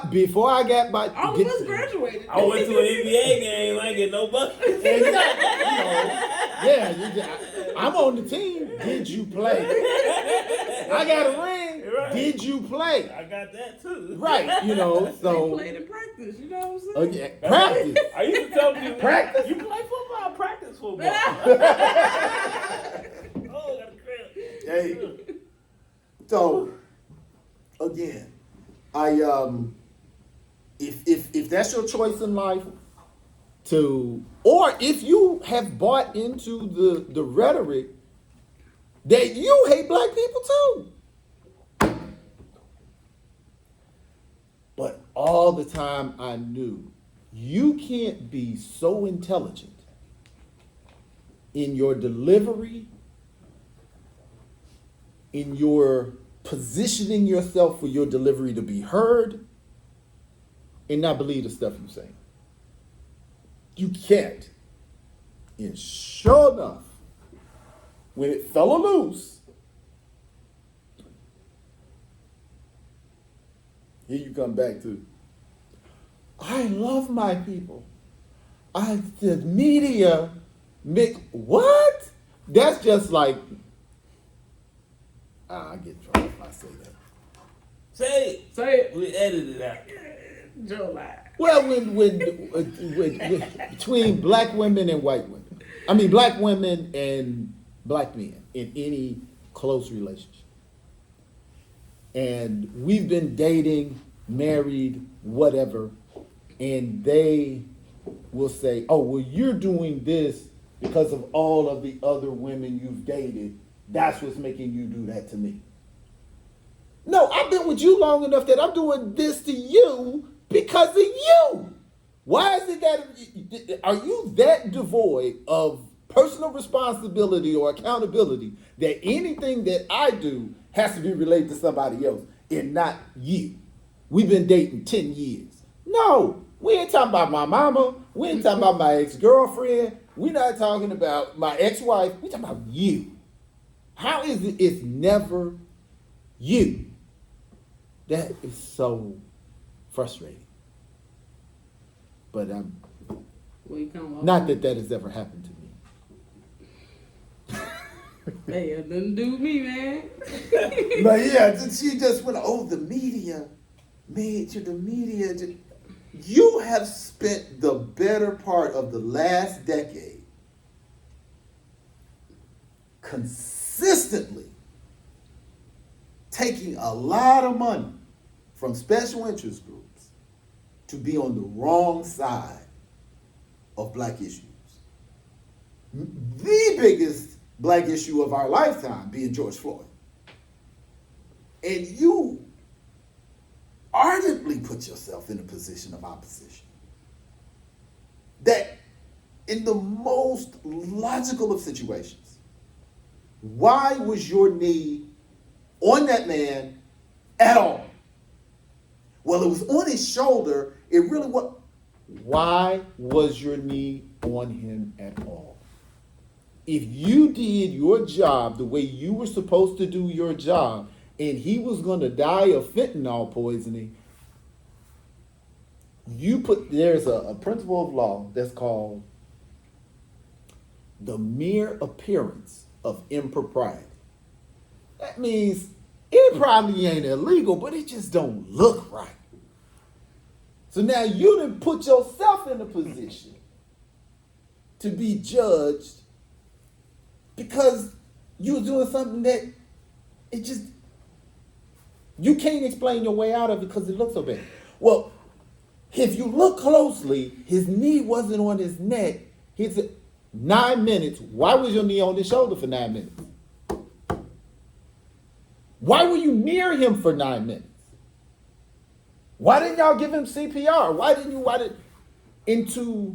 I got my All of us graduated. I went to an NBA game. I ain't get no buckets. I'm on the team. Did you play? I got a ring. Right. Did you play? I got that too. Right, They so played in practice. You know what I'm saying? yeah, practice. I used to tell people, Practice? You play football, practice football. Oh, got a cramp. Hey. So again, If that's your choice in life, or if you have bought into the rhetoric that you hate black people too. But all the time I knew you can't be so intelligent in your delivery, in your positioning yourself for your delivery to be heard, and not believe the stuff you're saying. You can't. And sure enough, when it fell loose, here you come back to, I love my people. The media make, what? That's just like, I get in trouble if I say that. Say it. Say it. We edited it out. Joe lied. Well, when between black women and white women, I mean black women and black men in any close relationship, and we've been dating, married, whatever, and they will say, "Oh, well, you're doing this because of all of the other women you've dated. That's what's making you do that to me." No, I've been with you long enough that I'm doing this to you because of you. Why is it that, are you that devoid of personal responsibility or accountability that anything that I do has to be related to somebody else and not you? We've been dating 10 years. No, we ain't talking about my mama. We ain't talking about my ex-girlfriend. We're not talking about my ex-wife. We're talking about you. How is it it's never you? That is so frustrating. But Well, you come not that has ever happened to me. Hey, it doesn't do with me, man. but yeah, she just went, oh, the media made you the media. You have spent the better part of the last decade consistently taking a lot of money from special interest groups to be on the wrong side of black issues. The biggest black issue of our lifetime being George Floyd. And you ardently put yourself in a position of opposition. That in the most logical of situations, why was your knee on that man at all? Well, it was on his shoulder. It really was. Why was your knee on him at all? If you did your job the way you were supposed to do your job, and he was going to die of fentanyl poisoning, there's a principle of law that's called the mere appearance of impropriety. That means it probably ain't illegal, but it just don't look right. So now you done put yourself in a position to be judged because you was doing something that it just, you can't explain your way out of it because it looks so bad. Well, if you look closely, his knee wasn't on his neck. He said 9 minutes. Why was your knee on his shoulder for 9 minutes? Why were you near him for 9 minutes? Why didn't y'all give him CPR? Why did and to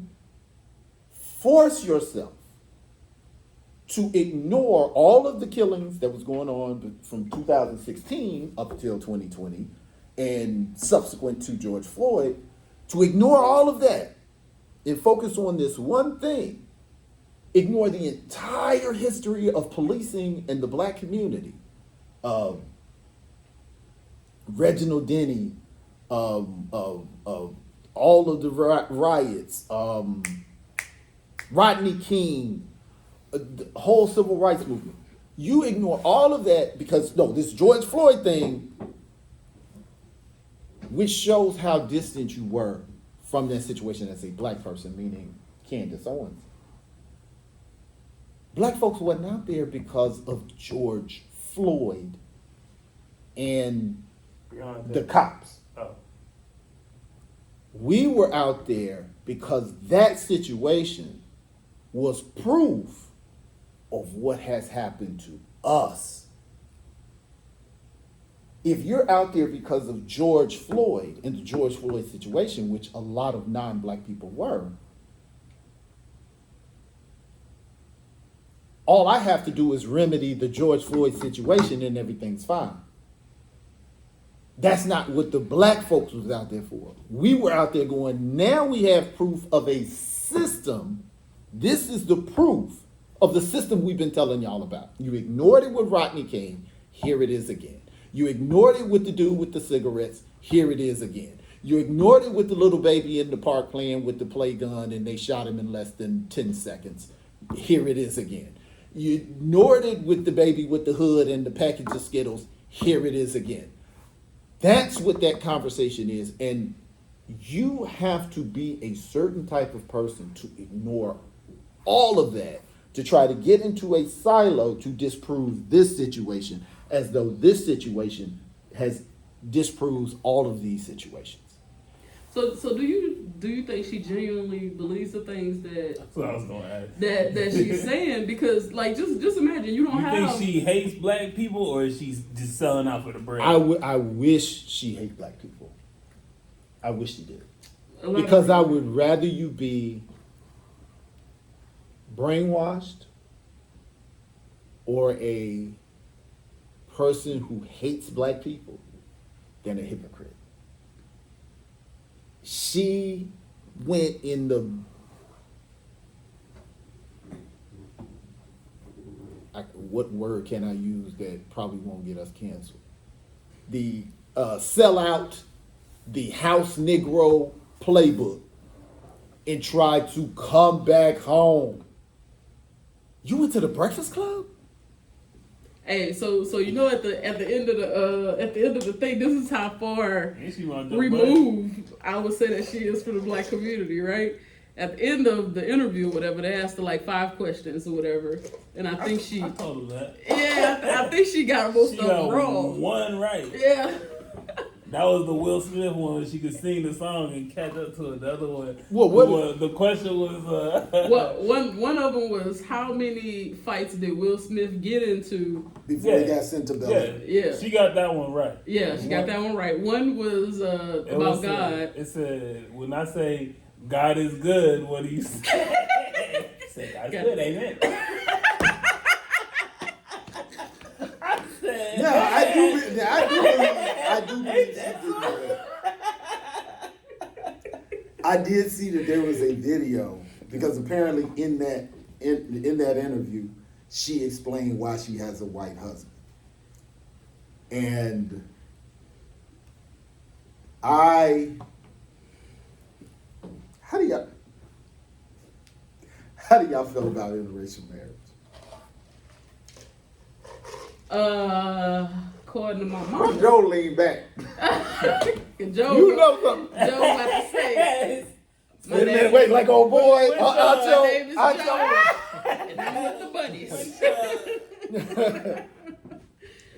force yourself to ignore all of the killings that was going on from 2016 up until 2020 and subsequent to George Floyd, to ignore all of that and focus on this one thing, ignore the entire history of policing in the black community. Reginald Denny, all of the riots, Rodney King, the whole civil rights movement. You ignore all of that because, no, this George Floyd thing, which shows how distant you were from that situation as a black person, meaning Candace Owens. Black folks wasn't out there because of George Floyd and the cops. Oh. We were out there because that situation was proof of what has happened to us. If you're out there because of George Floyd and the George Floyd situation, which a lot of non-black people were, all I have to do is remedy the George Floyd situation and everything's fine. That's not what the black folks was out there for. We were out there going, now we have proof of a system. This is the proof of the system we've been telling y'all about. You ignored it with Rodney King. Here it is again. You ignored it with the dude with the cigarettes. Here it is again. You ignored it with the little baby in the park playing with the play gun and they shot him in less than 10 seconds. Here it is again. You ignored it with the baby with the hood and the package of Skittles. Here it is again. That's what that conversation is. And you have to be a certain type of person to ignore all of that, to try to get into a silo to disprove this situation, as though this situation disproves all of these situations. So do you think she genuinely believes the things That's what I was gonna ask. that she's saying? Because like just imagine you think she hates black people or she's just selling out for the bread? I wish she hated black people. I wish she did. Because I would rather you be brainwashed or a person who hates black people than a hypocrite. She went in the what word can I use that probably won't get us canceled? The sellout, the house Negro playbook, and tried to come back home. You went to the Breakfast Club? Hey, so you know at the end of the thing, this is how far removed I would say that she is from the black community, right? At the end of the interview or whatever, they asked her like 5 questions or whatever, and I think I told her that. Yeah, I think she got most of them wrong. One right. Yeah. That was the Will Smith one. She could sing the song and catch up to it. The other one, the question was, one of them was how many fights did Will Smith get into before he got sent to Belgium? Yeah, she got that one right. Yeah, she got that one right. One was about God. It said, when I say God is good, what do you say? It said, God's good, amen. No, I do believe I did see that there was a video because apparently in that interview she explained why she has a white husband. And how do y'all feel about interracial marriage? According to my mom. Joe lean back. Joe, You know something. Joe about to say. My Wait a name- minute, wait, like old boy. Which, My name is I Joe. And I'm with the buddies.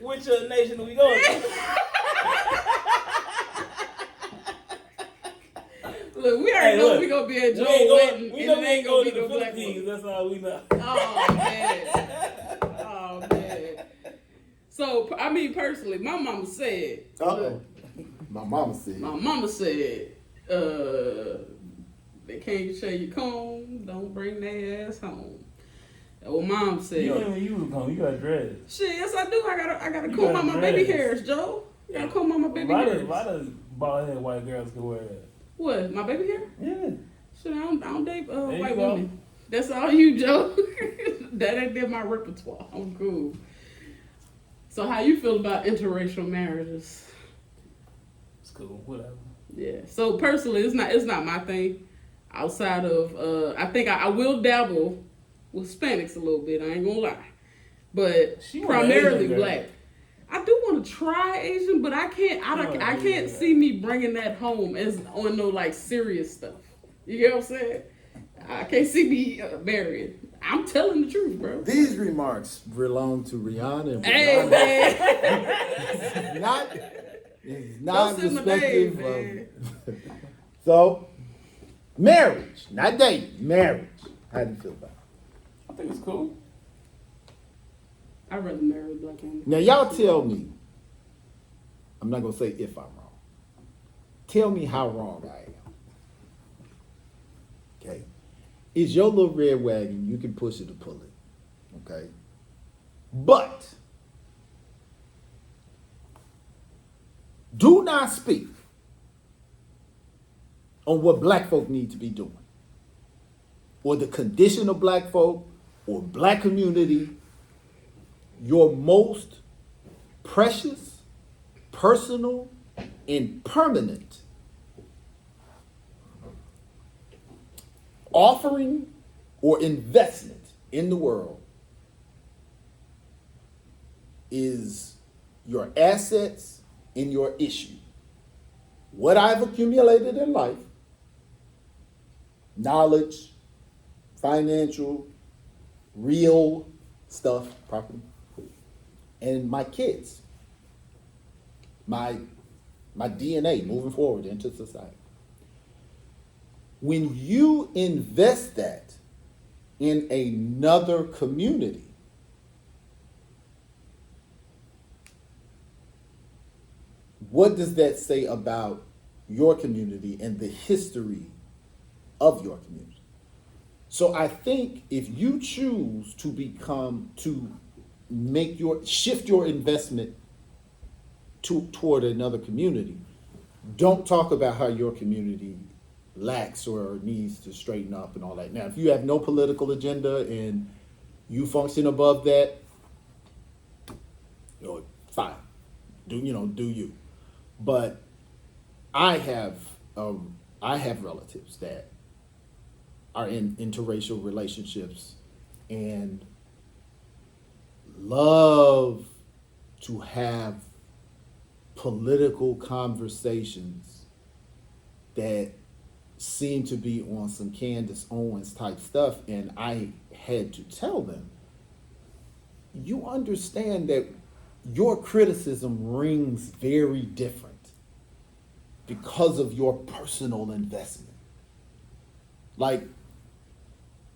Which nation are we going to? Look, we already know we gonna be at Joe wedding, We and know it we ain't ain't gonna going be to the no black Philippines. woman. That's all we know. Oh man. Oh man. So I mean, personally, my mama said. Uh-oh. My mama said. My mama said, they can't share your comb, don't bring their ass home. Well, mom said, You don't even use a comb. You got dreads. shit, yes I do. I gotta You comb got out my baby dreads. hairs, Joe. I gotta comb out my baby Why hairs. does bald head white girls can wear that? What, my baby hair? Yeah. Shit, I don't date you white go. women. That's all you, Joe. That ain't in my repertoire. I'm cool. So how you feel about interracial marriages? It's cool. Whatever. Yeah. So personally, it's not my thing. Outside of, I think I will dabble with Hispanics a little bit. I ain't gonna lie, but She want primarily Asian girl. black. I do want to try Asian, but I can't. I can't see me bringing that home as on no like serious stuff. You get what I'm saying? I can't see me marrying. I'm telling the truth, bro. These remarks belong to Rihanna. And Hey Rihanna man, is don't not send my name, respective man. of. So, marriage, not dating, marriage. How do you feel about it? I think it's cool. I'd rather marry a black woman. Now, y'all tell me. I'm not gonna say if I'm wrong. Tell me how wrong I am. Okay, it's your little red wagon. You can push it or pull it. Okay, but do not speak on what black folk need to be doing, or the condition of black folk, or black community. Your most precious, personal, and permanent offering or investment in the world is your assets and your issue. What I've accumulated in life, knowledge, financial, real stuff, property, and my kids, my DNA moving forward into society. When you invest that in another community, what does that say about your community and the history of your community? So I think if you choose to shift your investment toward another community, don't talk about how your community lacks or needs to straighten up and all that. Now, if you have no political agenda and you function above that, fine. Do you. But I have relatives that are in interracial relationships and love to have political conversations that seem to be on some Candace Owens type stuff. And I had to tell them, you understand that your criticism rings very different because of your personal investment. Like,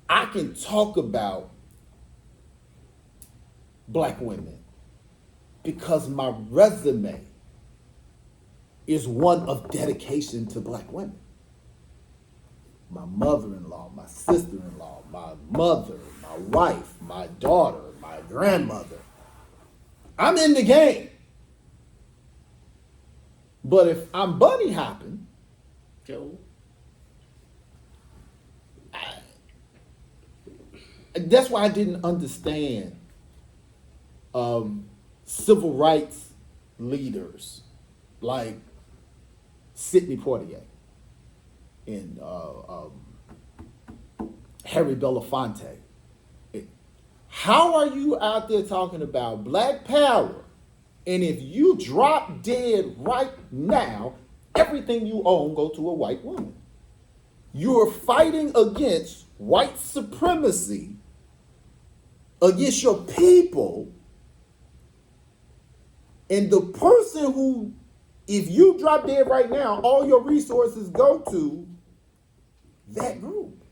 I can talk about black women because my resume is one of dedication to black women. My mother-in-law, my sister-in-law, my mother, my wife, my daughter, my grandmother. I'm in the game. But if I'm bunny hopping, Joe. that's why I didn't understand civil rights leaders like Sidney Poitier and Harry Belafonte. How are you out there talking about black power? And if you drop dead right now, everything you own go to a white woman. You're fighting against white supremacy, against your people, and the person who, if you drop dead right now, all your resources go to that group.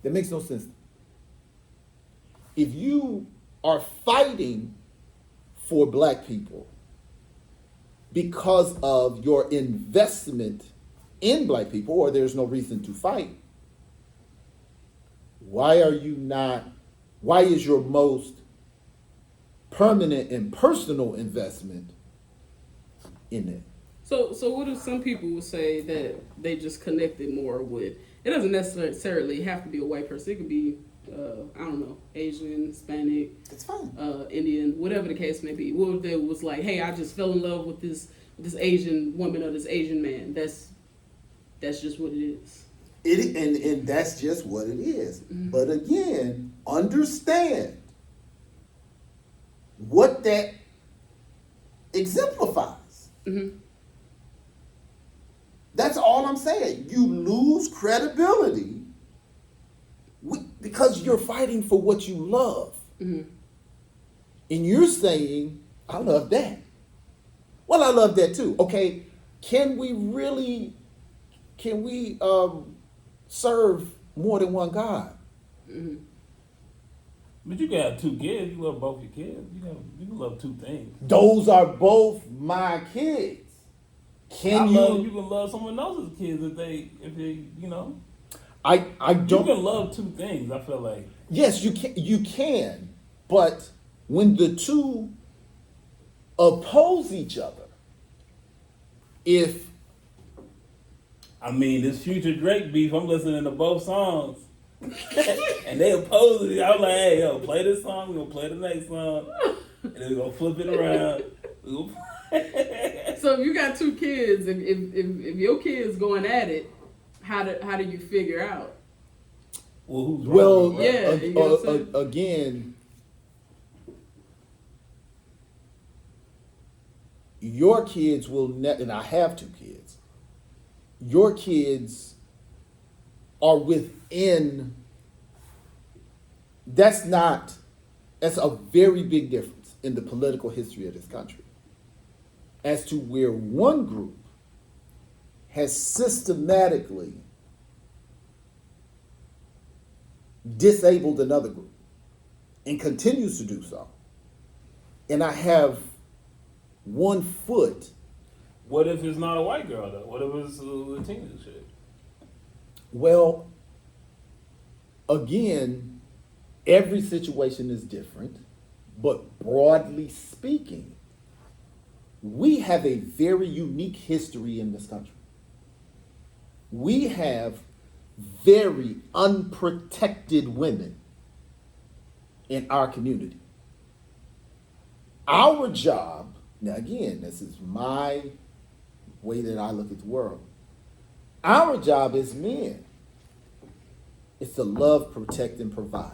That makes no sense. If you are fighting for black people because of your investment in black people, or there's no reason to fight, why is your most permanent and personal investment in it? So what if some people would say that they just connected more with? It doesn't necessarily have to be a white person. It could be I don't know, Asian, Hispanic, It's fine. Indian, whatever the case may be. What if it was like, hey, I just fell in love with this Asian woman or this Asian man? That's just what it is. And that's just what it is. But again, understand what that exemplifies. That's all I'm saying. You lose credibility Because you're fighting for what you love. And you're saying, I love that. Well, I love that too. Okay, can we serve more than one God? But you can have two kids. You love both your kids. You can love two things. Those are both my kids. You can love someone else's kids if they I You don't. can love two things. I feel like. Yes, you can, but when the two oppose each other, if I mean, this Future Drake beef, I'm listening to both songs. And they oppose it. I'm like, hey, yo, play this song, we're going to play the next song. And then we're going to flip it around. So if you got two kids, if your kid's going at it, how do you figure out? Well, who's well, right? Yeah, you know what I'm saying? again, your kids will never, and I have two kids, your kids are within, that's a very big difference in the political history of this country as to where one group has systematically disabled another group and continues to do so. And I have one foot. What if it's not a white girl, though? What if it's a Latina shit? Well, again, every situation is different, but broadly speaking, we have a very unique history in this country. We have very unprotected women in our community. Our job, now again, this is my way that I look at the world. Our job as men is to love, protect, and provide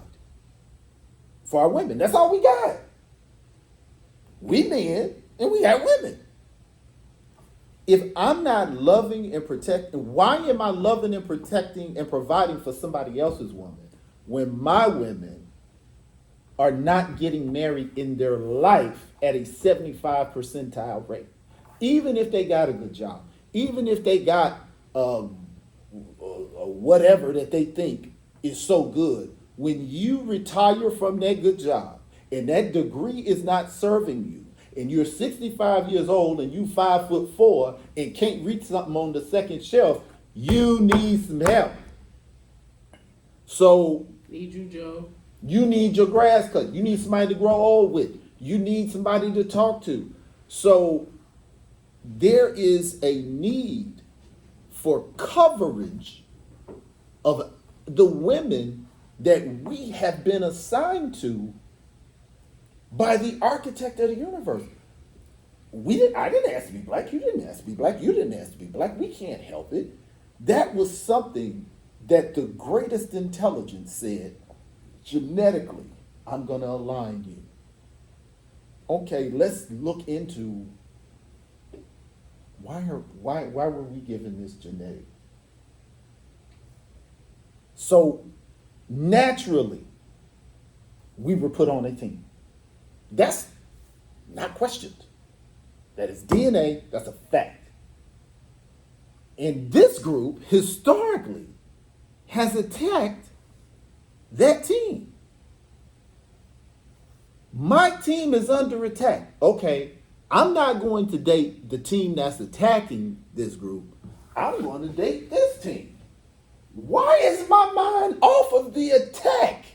for our women. That's all we got. We men and we got women. If I'm not loving and protecting, why am I loving and protecting and providing for somebody else's woman when my women are not getting married in their life at a 75 percentile rate? Even if they got a good job, even if they got whatever that they think is so good, when you retire from that good job and that degree is not serving you, and you're 65 years old and you 5'4" and can't reach something on the second shelf, you need some help. So Need you, Joe. you need your grass cut. You need somebody to grow old with. You need somebody to talk to. So there is a need for coverage of the women that we have been assigned to by the architect of the universe. I didn't ask to be black. You didn't ask to be black. You didn't ask to be black. We can't help it. That was something that the greatest intelligence said, genetically, I'm going to align you. Okay, let's look into why were we given this genetic? So naturally, we were put on a team. That's not questioned. That is DNA, that's a fact. And this group historically has attacked that team. My team is under attack. Okay, I'm not going to date the team that's attacking this group. I'm going to date this team. Why is my mind off of the attack?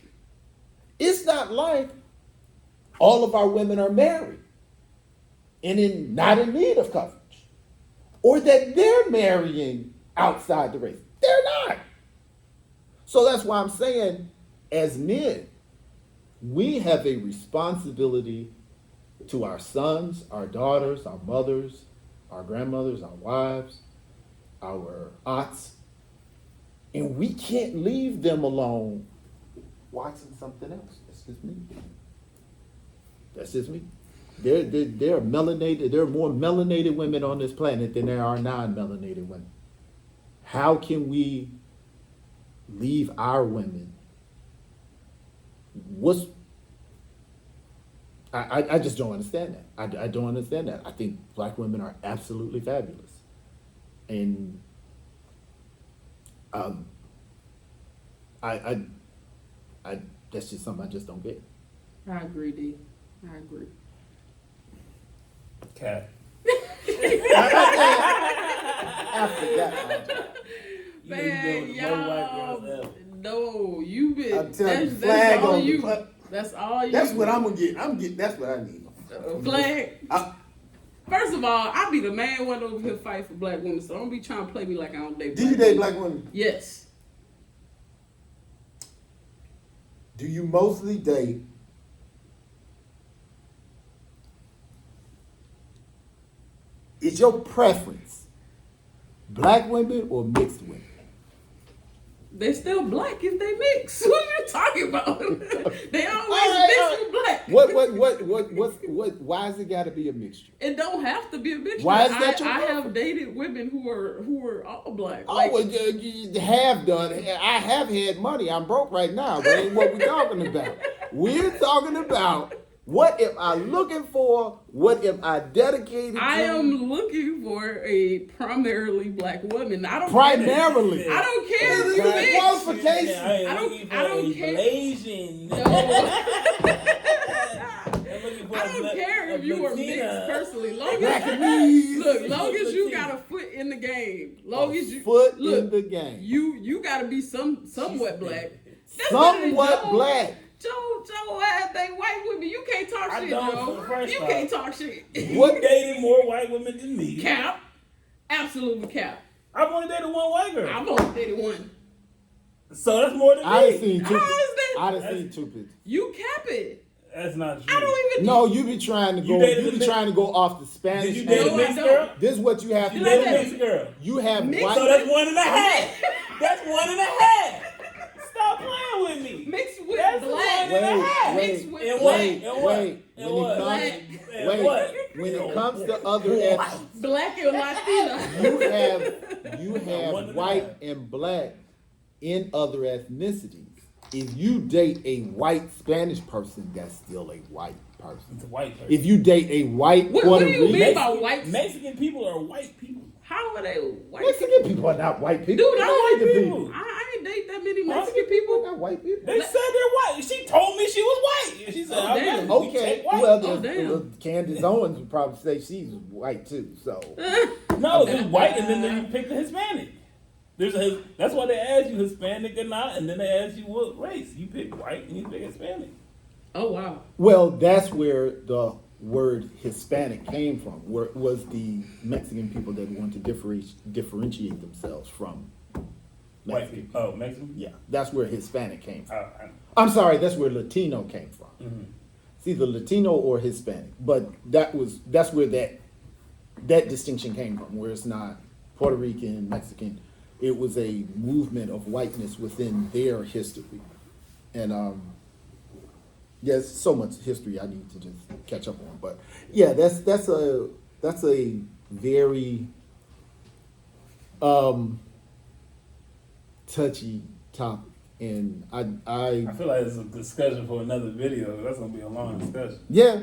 It's not like all of our women are married and not in need of coverage, or that they're marrying outside the race. They're not. So that's why I'm saying, as men, we have a responsibility to our sons, our daughters, our mothers, our grandmothers, our wives, our aunts, and we can't leave them alone watching something else. That's just me. That's just me. There are melanated. There are more melanated women on this planet than there are non-melanated women. How can we leave our women? I just don't understand that. I don't understand that. I think black women are absolutely fabulous, and I that's just something I just don't get. I agree, D. I agree. Cat. After that, Man, y'all, no, you been. I'm telling you, That's flag all on the you. pla- That's all you. That's what I'm gonna get. That's what I need. Flag. I- First of all, I be the man one over here fight for black women, so don't be trying to play me like I don't date. Do you date black women? Yes. Do you mostly date is your preference black women or mixed women? They still black if they mix. What are you talking about? They always mix with black. What? Why has it got to be a mixture? It don't have to be a mixture. Why is that your I have preference? dated women who were all black. Oh, well, you have done. I have had money. I'm broke right now, but ain't what we're talking about. We're talking about what am I looking for? What am I dedicated to? I am looking for a primarily black woman. I don't primarily. I don't care if you Right. mix. Qualification. I don't care. Malaysian. No. I don't care if you were mixed personally. Long as you got a foot in the game. Long as you foot look, in the game. You gotta be somewhat black. That's better than Somewhat Joe. black. Joe ass they white women. You can't talk I shit, don't, Joe. first You off. can't talk shit. You dated more white women than me. Cap. Absolutely cap. I've only dated one white girl. I've only dated one. So that's more than I me. done seen two. How is that? I done seen two pictures. You cap it. That's not true. I don't even No, you be trying to You go. dated You a be mix- trying to go off the Spanish. Did you date a No, I mixed don't. girl? This is what you have to You do. dated a mixed girl. You have Mixed- white. So that's 1.5. That's 1.5. Stop playing with me. mixed with That's black. one and a half. Mixed with And black. what? Wait, And what? wait. And When what? it Black. comes, And wait. what? When it comes to other ethnic, Black and Latina. you One have and a white half. and black in other ethnicities. If you date a white Spanish person, that's still a white person. It's a white person. If you date a white What Puerto do you mean Rican, by white? Mexican people are white people. How are they white? Mexican people are not white people. Dude, They're I white like people. I ain't date that many Huh? Mexican People are people. not white people. They said they're white. She told me she was white. She said, Oh, damn. we Okay, take white. well, Oh, damn. Candace Owens would probably say she's white too. So No, it's white, and then you pick the Hispanic. That's why they ask you Hispanic or not, and then they ask you what race. You pick white and you pick Hispanic. Oh wow. well, that's where the word Hispanic came from. Where it was the Mexican people that want to differentiate themselves from White Mexican. people. Oh, Mexican? Yeah, that's where Hispanic came from. I know. I'm sorry, that's where Latino came from. Mhm. It's either Latino or Hispanic, but that's where that distinction came from. Where it's not Puerto Rican, Mexican. It was a movement of whiteness within their history, and there's so much history I need to just catch up on. But yeah, that's a very touchy topic, and I feel like it's a discussion for another video. That's gonna be a long discussion. yeah,